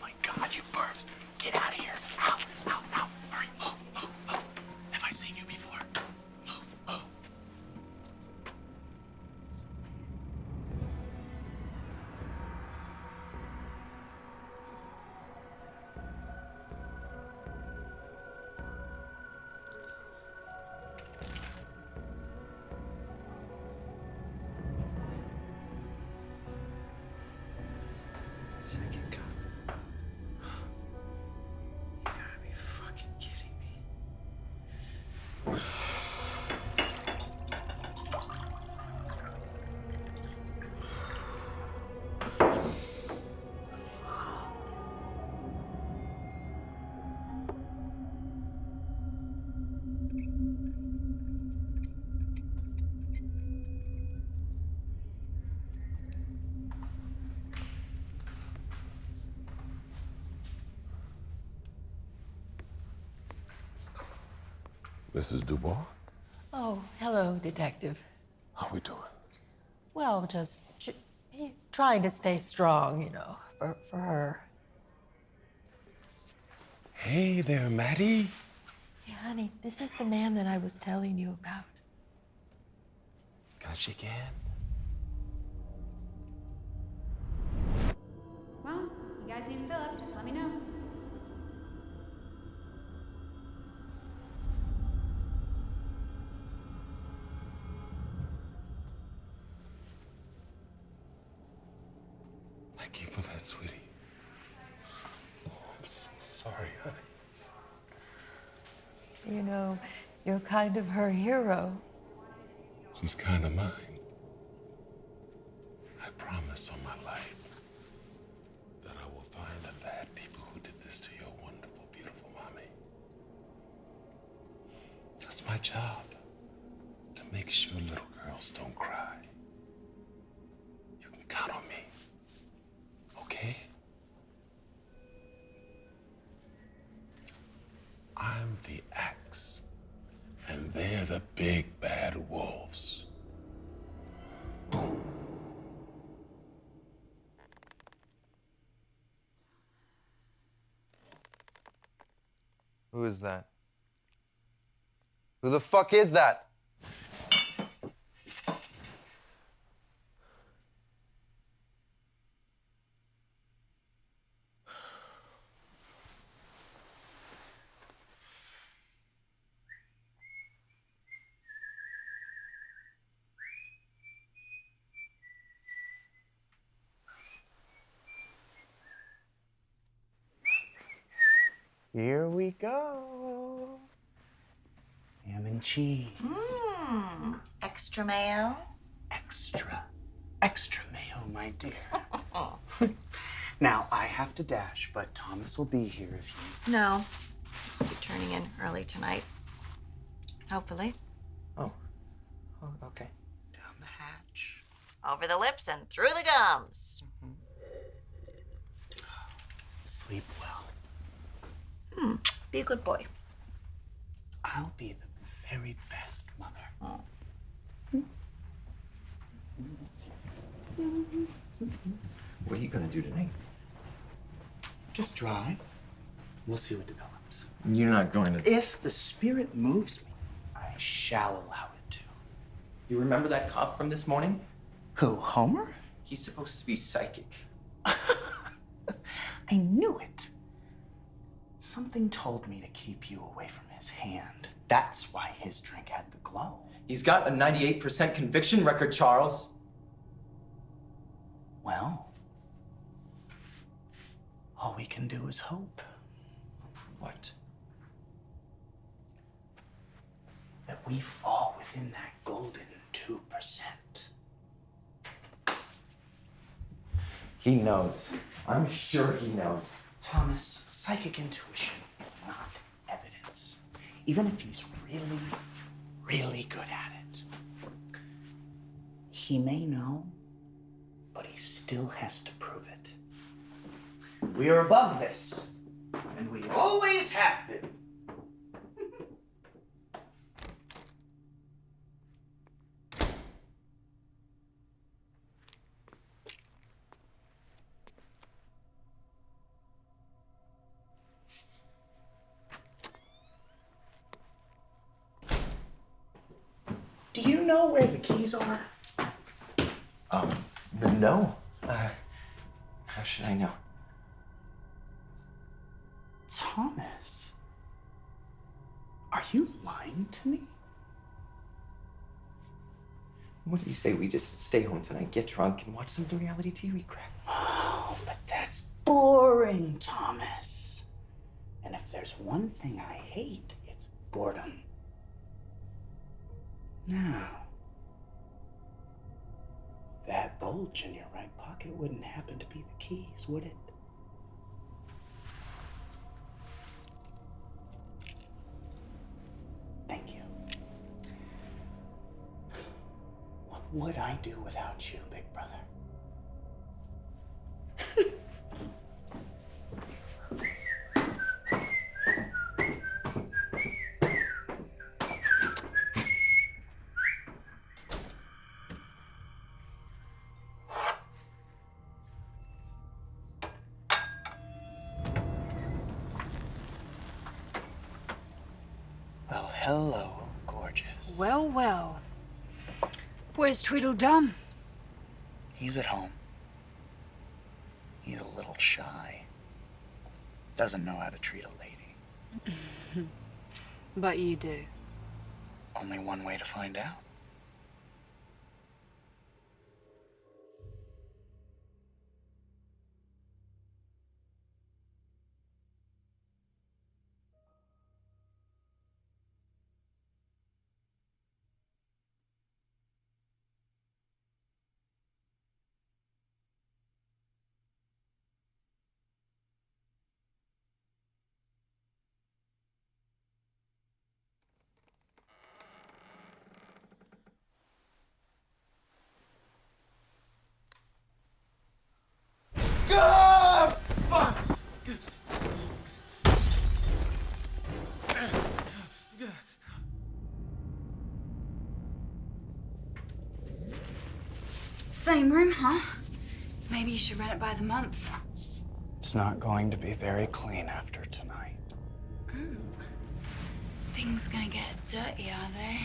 My God, you pervs. Get out of here. Ow, ow, ow. Hurry, move, move, move. Have I seen you before? Move, move. Second cop. You gotta be fucking kidding me. Mrs. Dubois, Oh, hello, Detective. how we doing? Well, just trying to stay strong, you know, for her. Hey there, Maddie. Hey, honey, this is the man that I was telling you about. Can I shake your hand? Well, you guys need to fill up, just let me know. Thank you for that, sweetie. Oh, I'm so sorry, honey. You know, you're kind of her hero. She's kind of mine. I promise on my life that I will find the bad people who did this to your wonderful, beautiful mommy. That's my job, to make sure little girls don't cry. You can count on me. Okay? I'm the axe, and they're the big bad wolves. Boom. Who is that? Who the fuck is that? Here we go. Ham and cheese. Extra mayo? Extra. Extra mayo, my dear. Now, I have to dash, but Thomas will be here if you... No. I'll be turning in early tonight. Hopefully. Oh, okay. Down the hatch. Over the lips and through the gums. Sleep well. Be a good boy. I'll be the very best mother. What are you gonna do tonight? Just drive. We'll see what develops. You're not going to. If the spirit moves me, I shall allow it to. You remember that cop from this morning? Who, Homer? He's supposed to be psychic. I knew it. Something told me to keep you away from his hand. That's why his drink had the glow. He's got a 98% conviction record, Charles. Well, all we can do is hope. What? That we fall within that golden 2%. He knows. I'm sure he knows. Thomas, psychic intuition is not evidence. Even if he's really, really good at it. He may know, but he still has to prove it. We are above this, and we always have been. Do you know where the keys are? No. How should I know? Thomas, are you lying to me? What do you say we just stay home tonight, get drunk, and watch some reality TV crap? Oh, but that's boring, Thomas. And if there's one thing I hate, it's boredom. Now, that bulge in your right pocket wouldn't happen to be the keys, would it? Thank you. What would I do without you, big brother? Well, hello, gorgeous. Well, well. Where's Tweedledum? He's at home. He's a little shy. Doesn't know how to treat a lady. But you do. Only one way to find out. Same room, huh? Maybe you should rent it by the month. It's not going to be very clean after tonight. Things gonna get dirty, are they?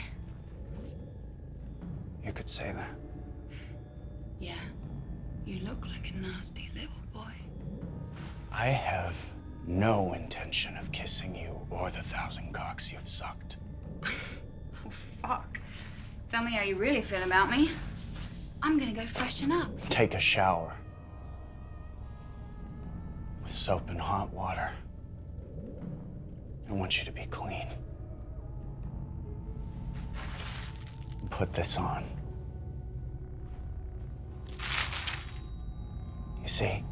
You could say that. Yeah. You look like a nasty little boy. I have no intention of kissing you or the 1,000 cocks you've sucked. Oh, fuck. Tell me how you really feel about me. I'm gonna go freshen up. Take a shower. With soap and hot water. I want you to be clean. Put this on. You see,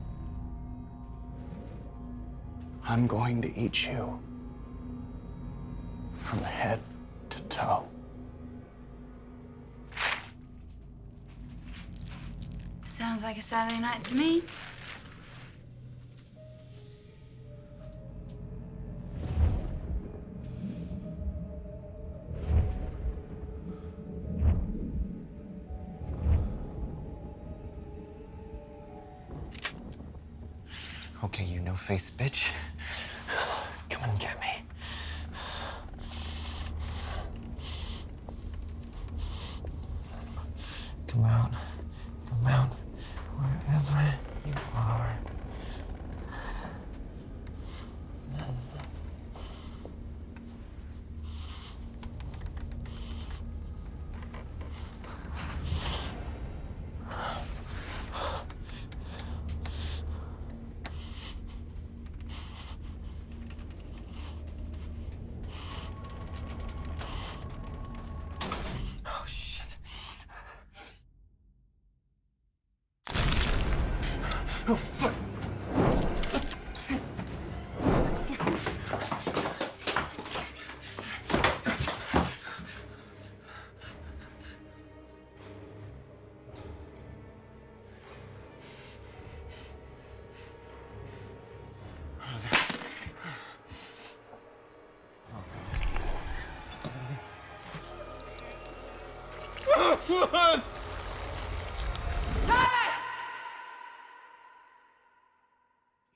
I'm going to eat you from head to toe. Sounds like a Saturday night to me. Okay, you no-faced bitch. Come and get me. Come out. Come out. Wherever you are. Oh, shit. Oh, fuck.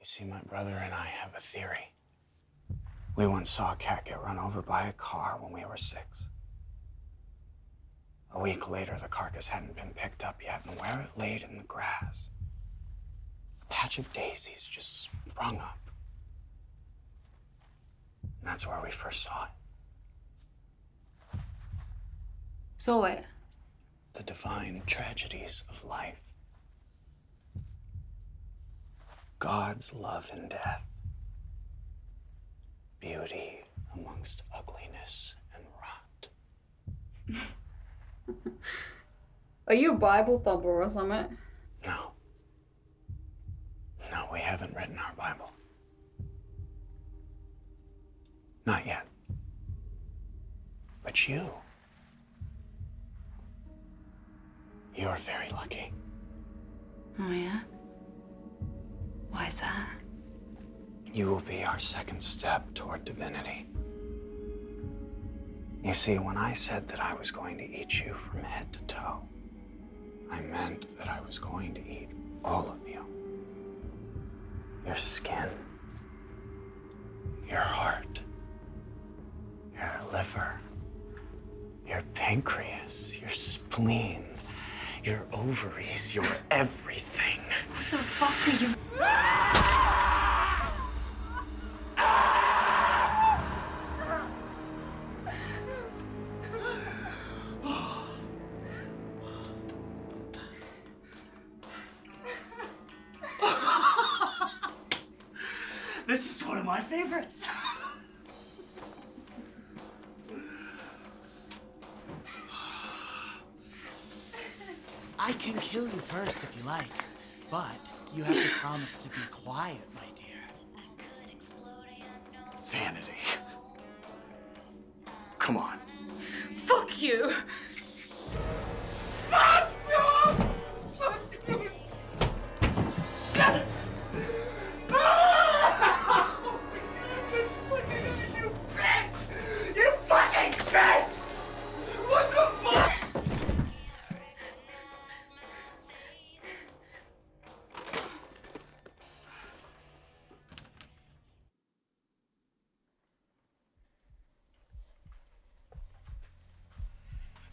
You see, my brother and I have a theory. We once saw a cat get run over by a car when we were 6. A week later, the carcass hadn't been picked up yet, and where it laid in the grass, a patch of daisies just sprung up. And that's where we first saw it. Saw it? The divine tragedies of life. God's love and death. Beauty amongst ugliness and rot. Are you a Bible thumper or something? No. No, we haven't written our Bible. Not yet. But you're very lucky. Oh, yeah? Why is that? You will be our second step toward divinity. You see, when I said that I was going to eat you from head to toe, I meant that I was going to eat all of you. Your skin, your heart, your liver, your pancreas, your spleen, your ovaries, your everything. What the fuck are you? This is one of my favorites. I can kill you first if you like, but you have to promise to be quiet, my dear. Vanity. Come on. Fuck you! Fuck you! Fuck you! Shut it! You bitch! You fucking bitch! What the fuck?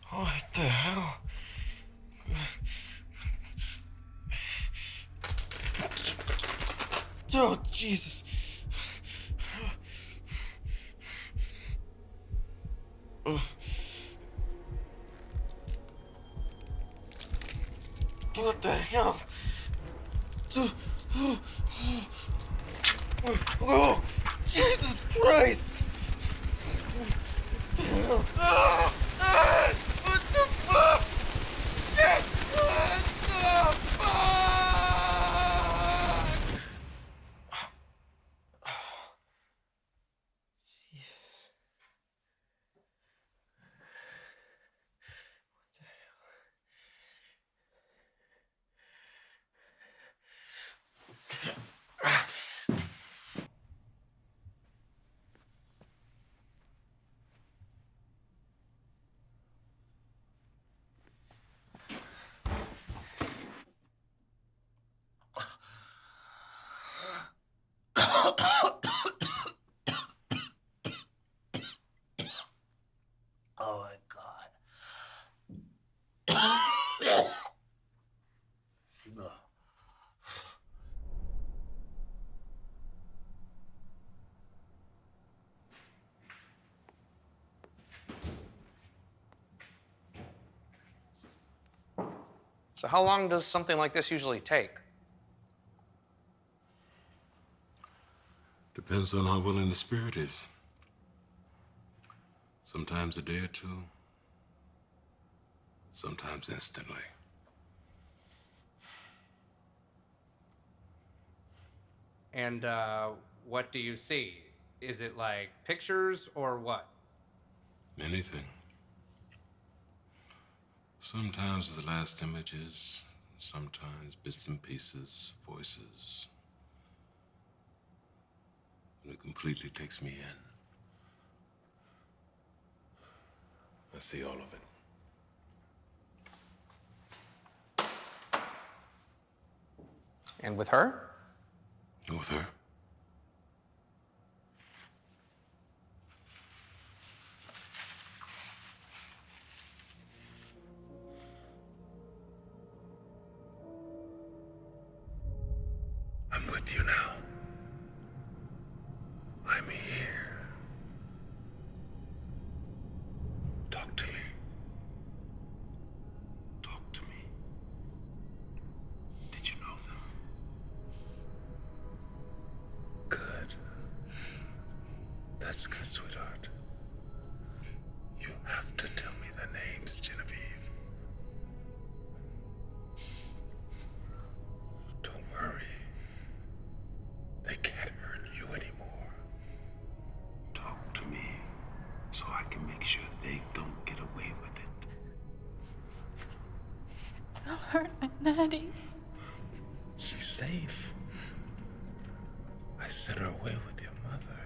What the hell? Oh, Jesus. What the hell? Oh, Jesus Christ! What the hell? What the fuck? Shit! What the fuck? So how long does something like this usually take? Depends on how willing the spirit is. Sometimes a day or two, sometimes instantly. And what do you see? Is it like pictures or what? Anything. Sometimes the last images, sometimes bits and pieces, voices. And it completely takes me in. I see all of it. And with her? With her? I'm with you now. I'm here. Talk to me. Talk to me. Did you know them? Good. That's good, sweetheart. You have to tell me their names, Genevieve. Don't worry. They can't hurt you anymore. Talk to me so I can make sure they don't get away with it. They'll hurt my Maddie. She's safe. I sent her away with your mother.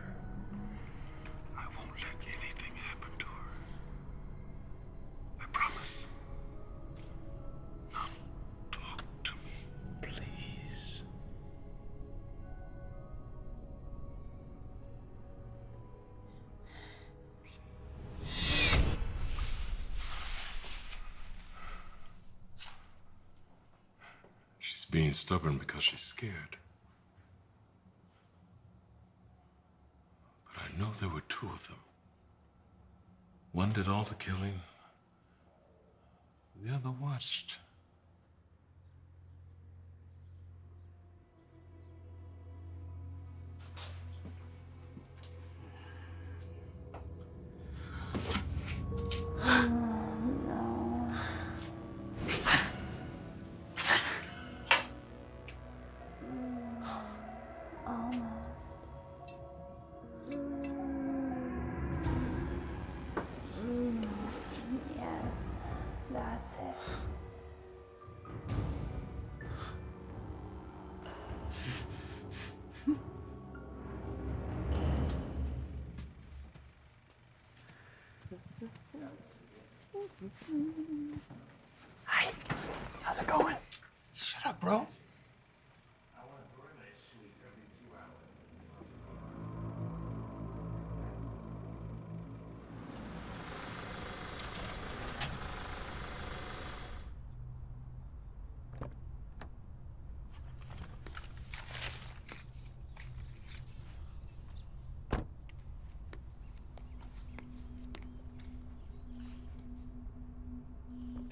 I won't let anything happen to her. I promise. Now, talk to me, please. She's being stubborn because she's scared. But I know there were two of them. One did all the killing. The other watched. Yes, that's it. Hi. How's it going? Shut up, bro.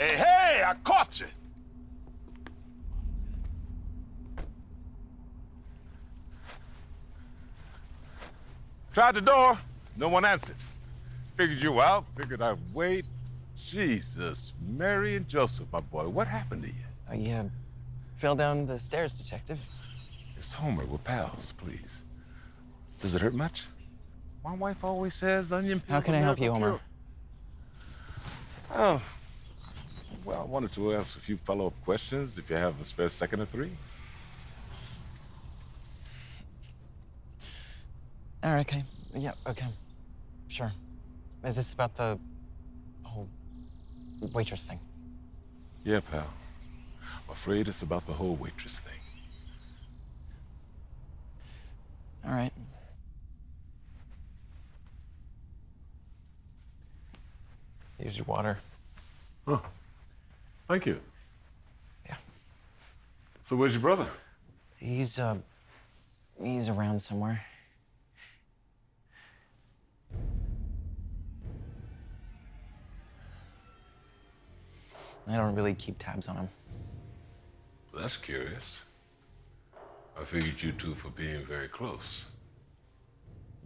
Hey, hey, I caught you. Tried the door, no one answered. Figured you out, figured I'd wait. Jesus, Mary and Joseph, my boy, what happened to you? I fell down the stairs, Detective. It's Homer, we're pals, please. Does it hurt much? My wife always says onion peels. How can I help you, Homer? Oh, well, I wanted to ask a few follow-up questions if you have a spare second or three. All right, okay. Yeah, okay. Sure. Is this about the whole waitress thing? Yeah, pal. I'm afraid it's about the whole waitress thing. All right. Here's your water. Oh, thank you. Yeah. So where's your brother? He's around somewhere. I don't really keep tabs on him. That's curious. I figured you two for being very close.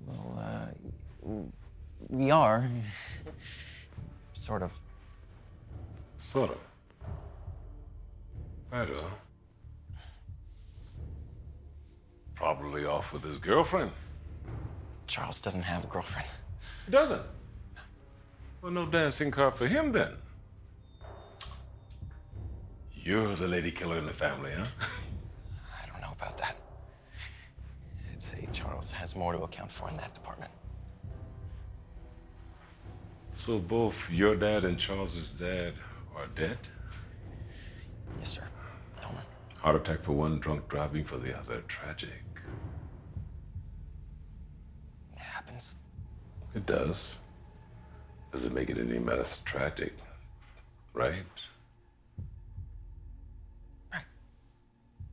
Well, we are. Sort of. Sort of. Better. Probably off with his girlfriend. Charles doesn't have a girlfriend. He doesn't? Well, no dancing card for him then. You're the lady killer in the family, huh? I don't know about that. I'd say Charles has more to account for in that department. So both your dad and Charles's dad are dead? Yes, sir. Elmer. Heart attack for one, drunk driving for the other. Tragic. It happens. It does. Does it make it any less tragic? Right?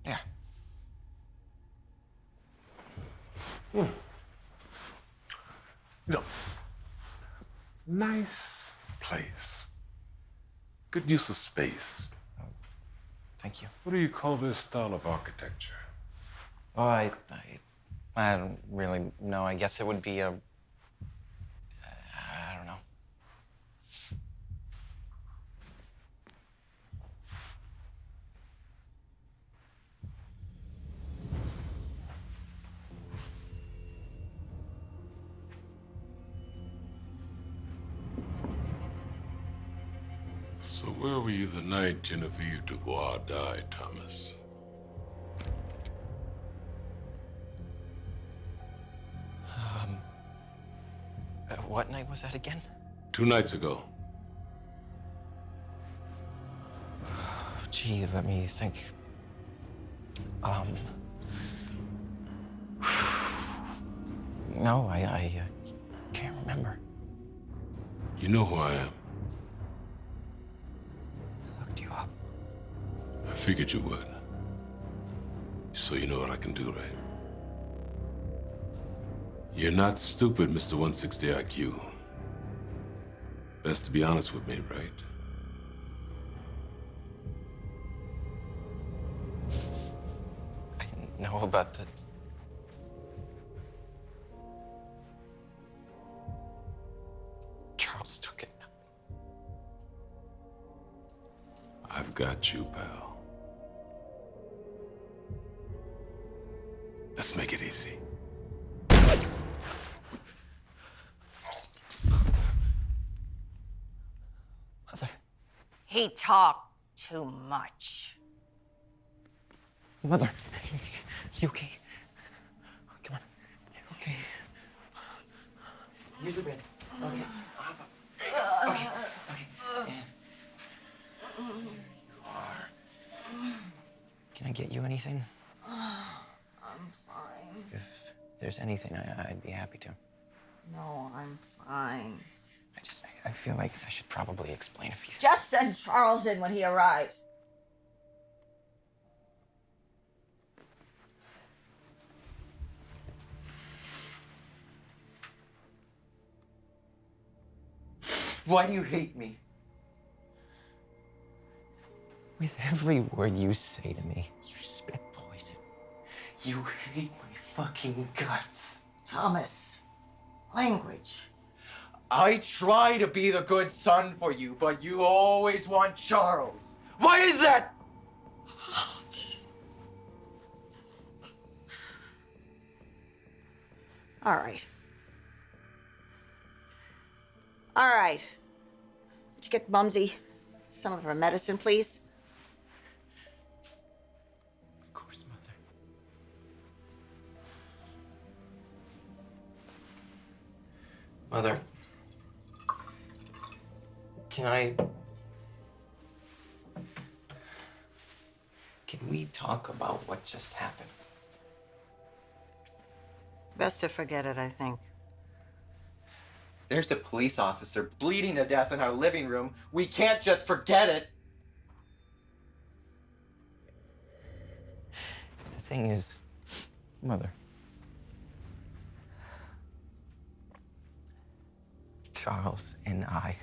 Yeah. You know, nice place. Good use of space. Thank you. What do you call this style of architecture? Oh, I don't really know. I guess it would be a... I don't know. So where were you the night Genevieve Dubois died, Thomas? What night was that again? 2 nights ago. Gee, let me think. No, I can't remember. You know who I am. Looked you up. I figured you would. So you know what I can do, right? You're not stupid, Mr. 160 IQ. Best to be honest with me, right? I didn't know about the... Charles took it. I've got you, pal. Let's make it easy. Mother. He talked too much. Mother. You okay? Come on. You okay? Here's the bed. Okay. Okay. Okay. And here you are. Can I get you anything? I'm fine. If there's anything, I'd be happy to. No, I'm fine. I feel like I should probably explain a few things. Just send Charles in when he arrives. Why do you hate me? With every word you say to me, you spit poison. You hate my fucking guts. Thomas, language. I try to be the good son for you, but you always want Charles. Why is that? All right. All right. Would you get Mumsy some of her medicine, please? Of course, Mother. Mother, can we talk about what just happened? Best to forget it, I think. There's a police officer bleeding to death in our living room. We can't just forget it. The thing is, Mother, Charles and I,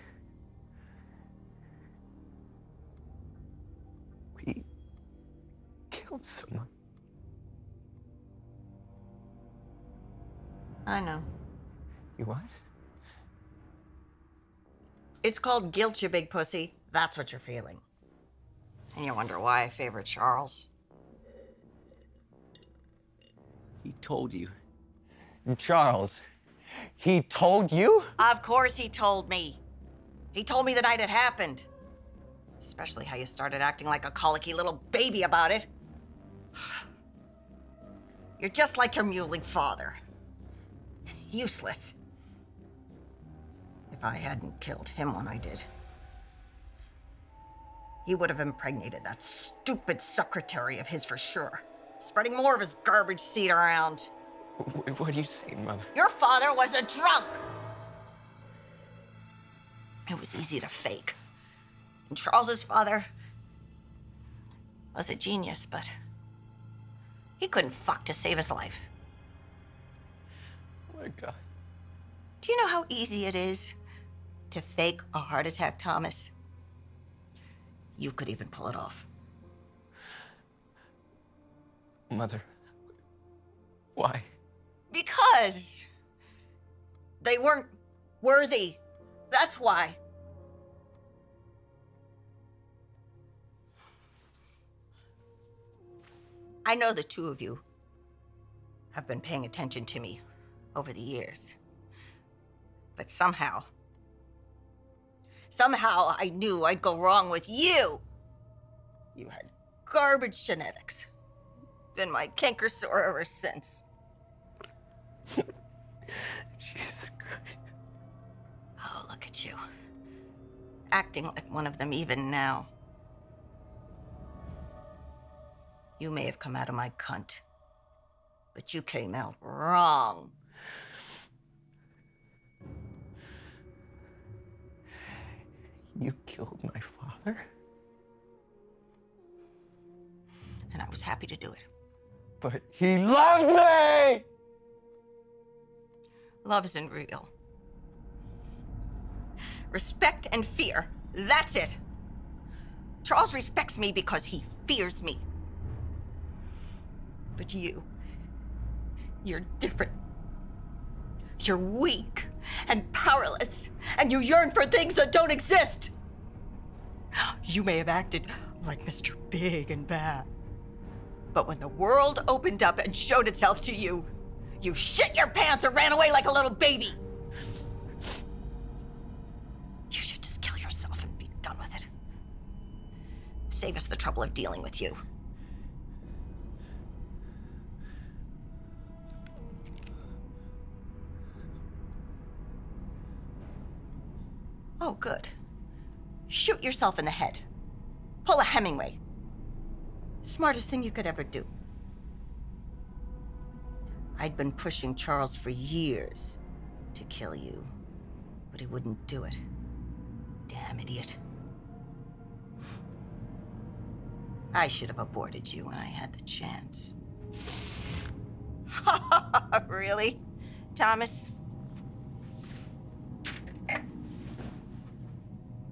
killed someone. I know. You what? It's called guilt, you big pussy. That's what you're feeling. And you wonder why I favor Charles. He told you. Charles, he told you? Of course he told me. He told me the night it happened. Especially how you started acting like a colicky little baby about it. You're just like your muling father. Useless. If I hadn't killed him when I did, he would have impregnated that stupid secretary of his for sure, spreading more of his garbage seed around. What are you saying, Mother? Your father was a drunk. It was easy to fake. And Charles's father was a genius, but he couldn't fuck to save his life. Oh my God. Do you know how easy it is to fake a heart attack, Thomas? You could even pull it off. Mother, why? Because they weren't worthy. That's why. I know the two of you have been paying attention to me over the years. But somehow I knew I'd go wrong with you. You had garbage genetics. Been my canker sore ever since. Jesus Christ. Oh, look at you. Acting like one of them even now. You may have come out of my cunt, but you came out wrong. You killed my father? And I was happy to do it. But he loved me! Love isn't real. Respect and fear, that's it. Charles respects me because he fears me. But you're different. You're weak and powerless, and you yearn for things that don't exist. You may have acted like Mr. Big and Bad, but when the world opened up and showed itself to you, you shit your pants or ran away like a little baby. You should just kill yourself and be done with it. Save us the trouble of dealing with you. Oh, good. Shoot yourself in the head. Pull a Hemingway. Smartest thing you could ever do. I'd been pushing Charles for years to kill you, but he wouldn't do it. Damn idiot. I should have aborted you when I had the chance. Really, Thomas?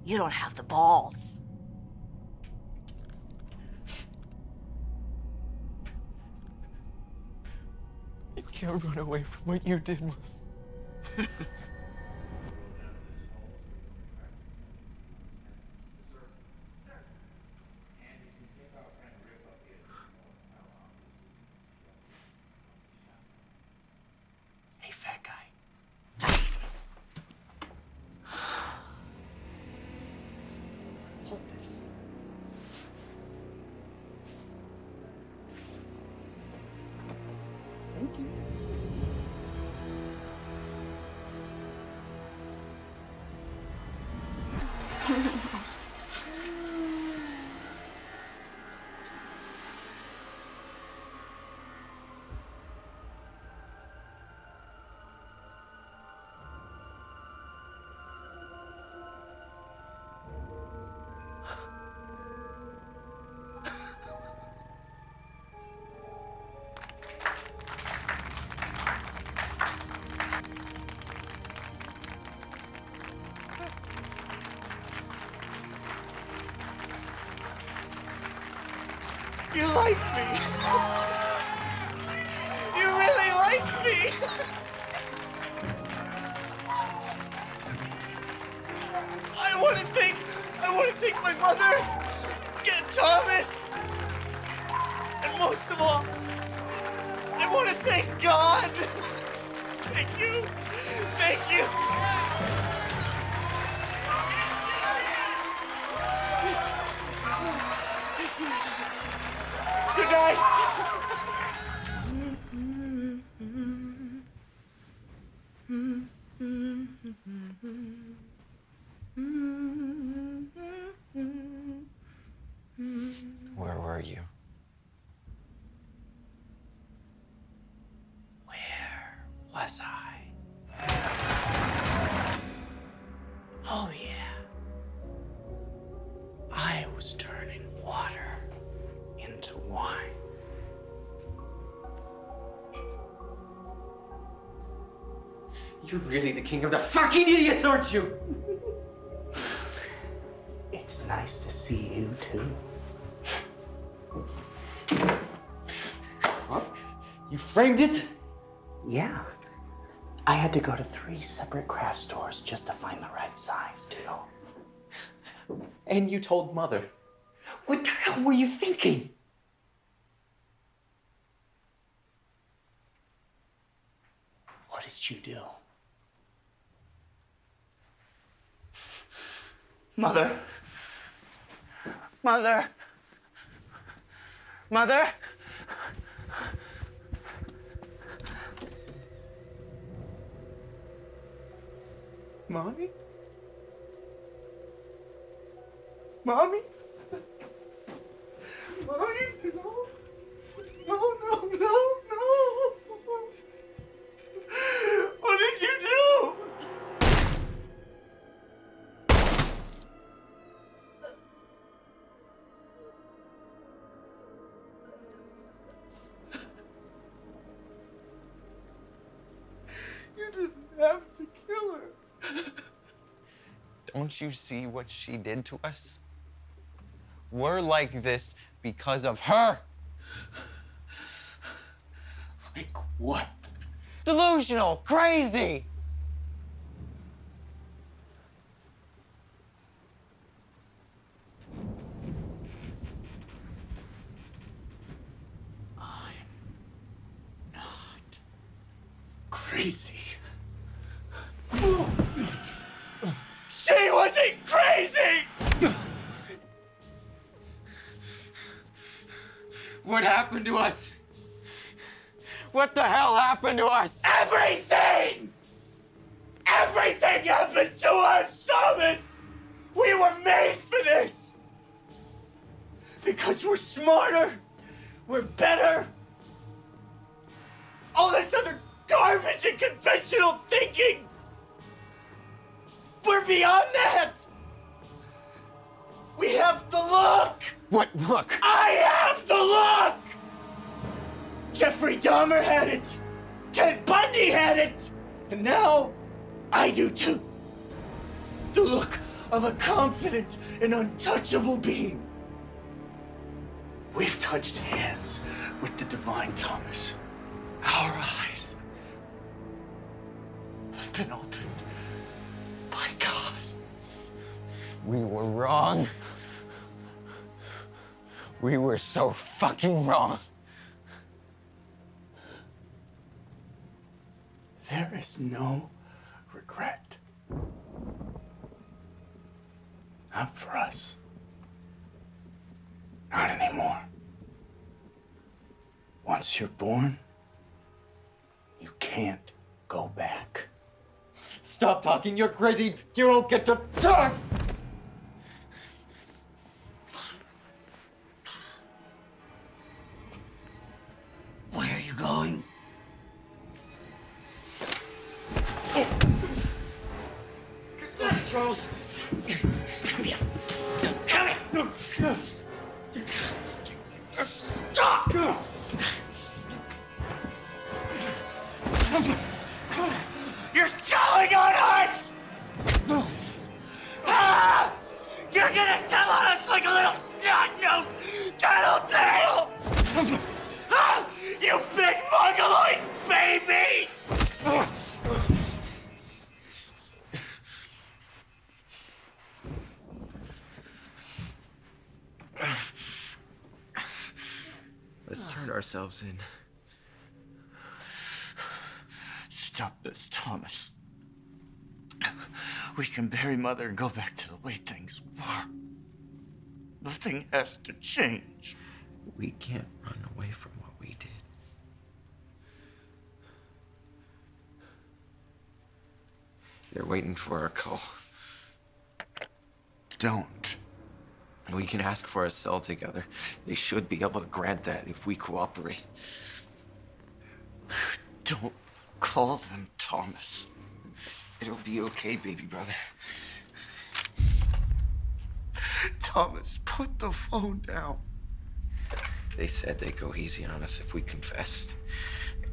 You don't have the balls. You can't run away from what you did, Mother. Hey, fat guy. Hold this. Thank you. You like me. You really like me. I want to thank my mother, Thomas, and most of all, I want to thank God. Thank you. Thank you. Good night. Where were you? Where was I? Oh, yeah. I was turning water into wine. You're really the king of the fucking idiots, aren't you? It's nice to see you, too. Huh? You framed it? Yeah. I had to go to 3 separate craft stores just to find the right size, too. And you told Mother. What the hell were you thinking? What did you do? Mother. Mother. Mother. Mommy? Mommy? Mommy? No. No. What did you do? You didn't have to kill her. Don't you see what she did to us? We're like this because of her. Like what? Delusional, crazy. Crazy. She wasn't crazy! What happened to us? What the hell happened to us? Everything! Everything happened to us, Thomas! We were made for this! Because we're smarter, we're better. All this other garbage and conventional thinking, we're beyond that! We have the look! What look? I have the look! Jeffrey Dahmer had it! Ted Bundy had it! And now, I do too. The look of a confident and untouchable being. We've touched hands with the divine, Thomas. Our eyes have been opened by God. We were wrong. We were so fucking wrong. There is no regret. Not for us. Not anymore. Once you're born, you can't go back. Stop talking, you're crazy. You don't get to talk. Where are you going? Charles, come here. Come here. Stop! You're telling on us! Ah! You're gonna tell on us like a little snot nose! tattletale! Ah, you big mongoloid baby! Let's turn ourselves in. Stop this, Thomas. We can bury Mother and go back to the way things were. Nothing has to change. We can't run away from what we did. They're waiting for our call. Don't. We can ask for a cell together. They should be able to grant that if we cooperate. Don't call them, Thomas. It'll be okay, baby brother. Thomas, put the phone down. They said they'd go easy on us if we confessed.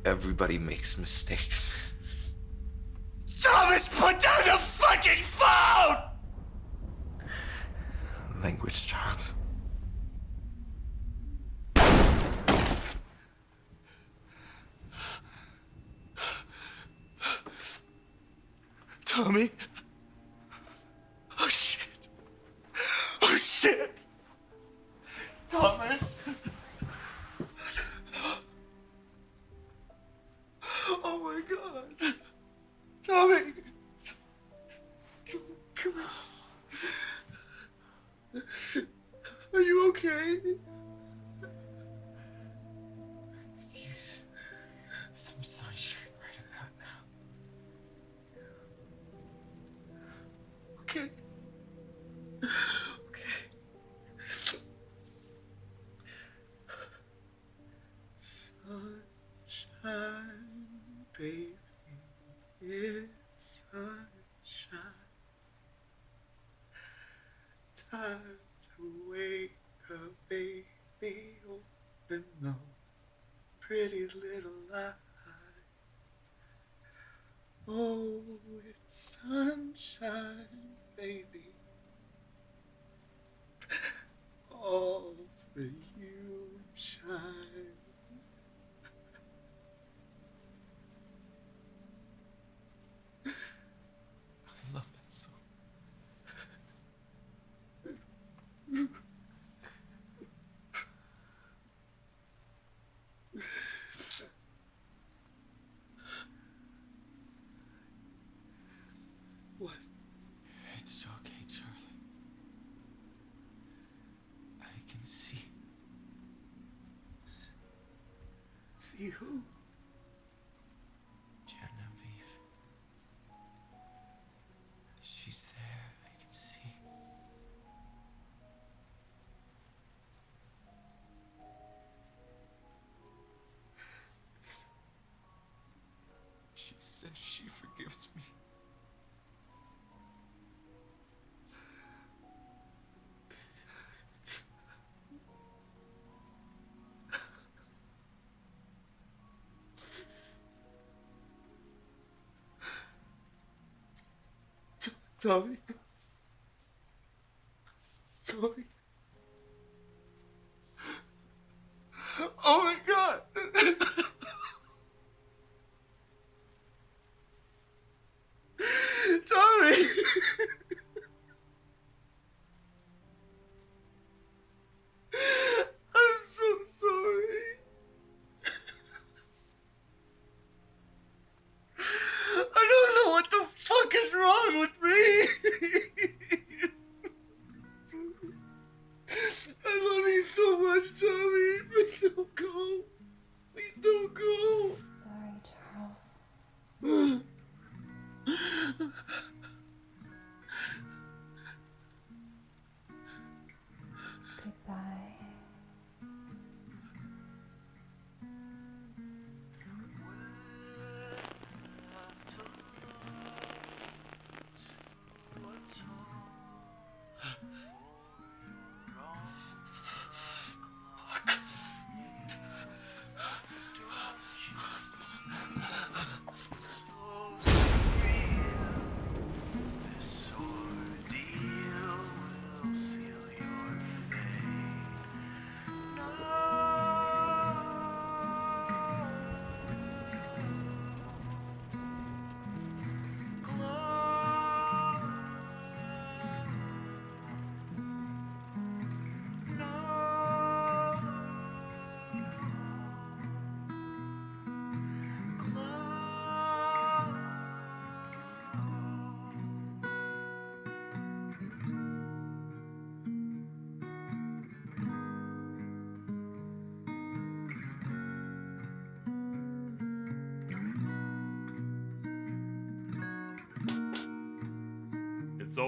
Everybody makes mistakes. Thomas, put down the fucking phone! Language, Charles. Tommy? Oh, shit. Oh, shit. Thomas? Oh, my God. Tommy. Come here. Are you okay? Use some sunshine right about now. Okay. Sunshine, baby, it's sunshine. Time to wake up, baby, open those pretty little eyes. Oh, it's sunshine, baby. All for you shine. I love that song. What? It's okay, Charlie. I can see. See who? Genevieve. She's there, I can see. She says she forgives me. Tommy. Tommy. Oh my God. Tommy. I'm so sorry. I don't know what the fuck is wrong with me.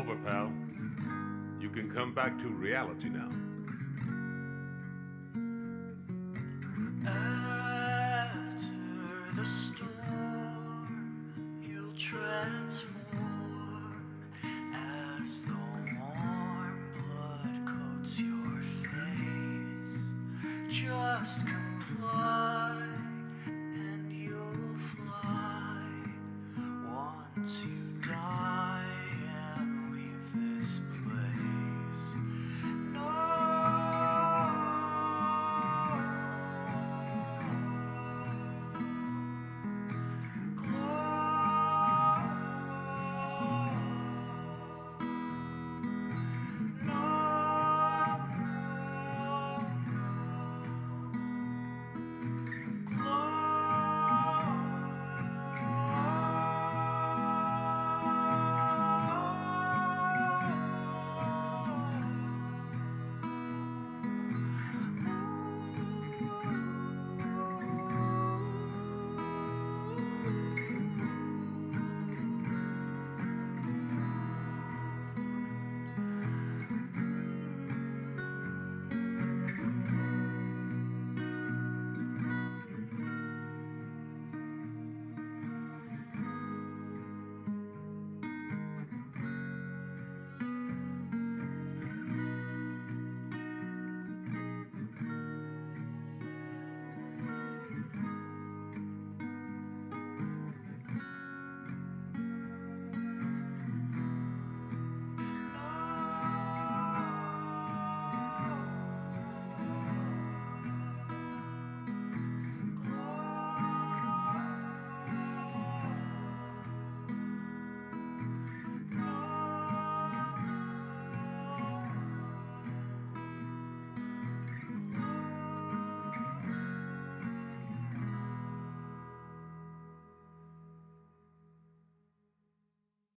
over, pal. You can come back to reality now. After the storm, you'll transform as the warm blood coats your face. Just comply.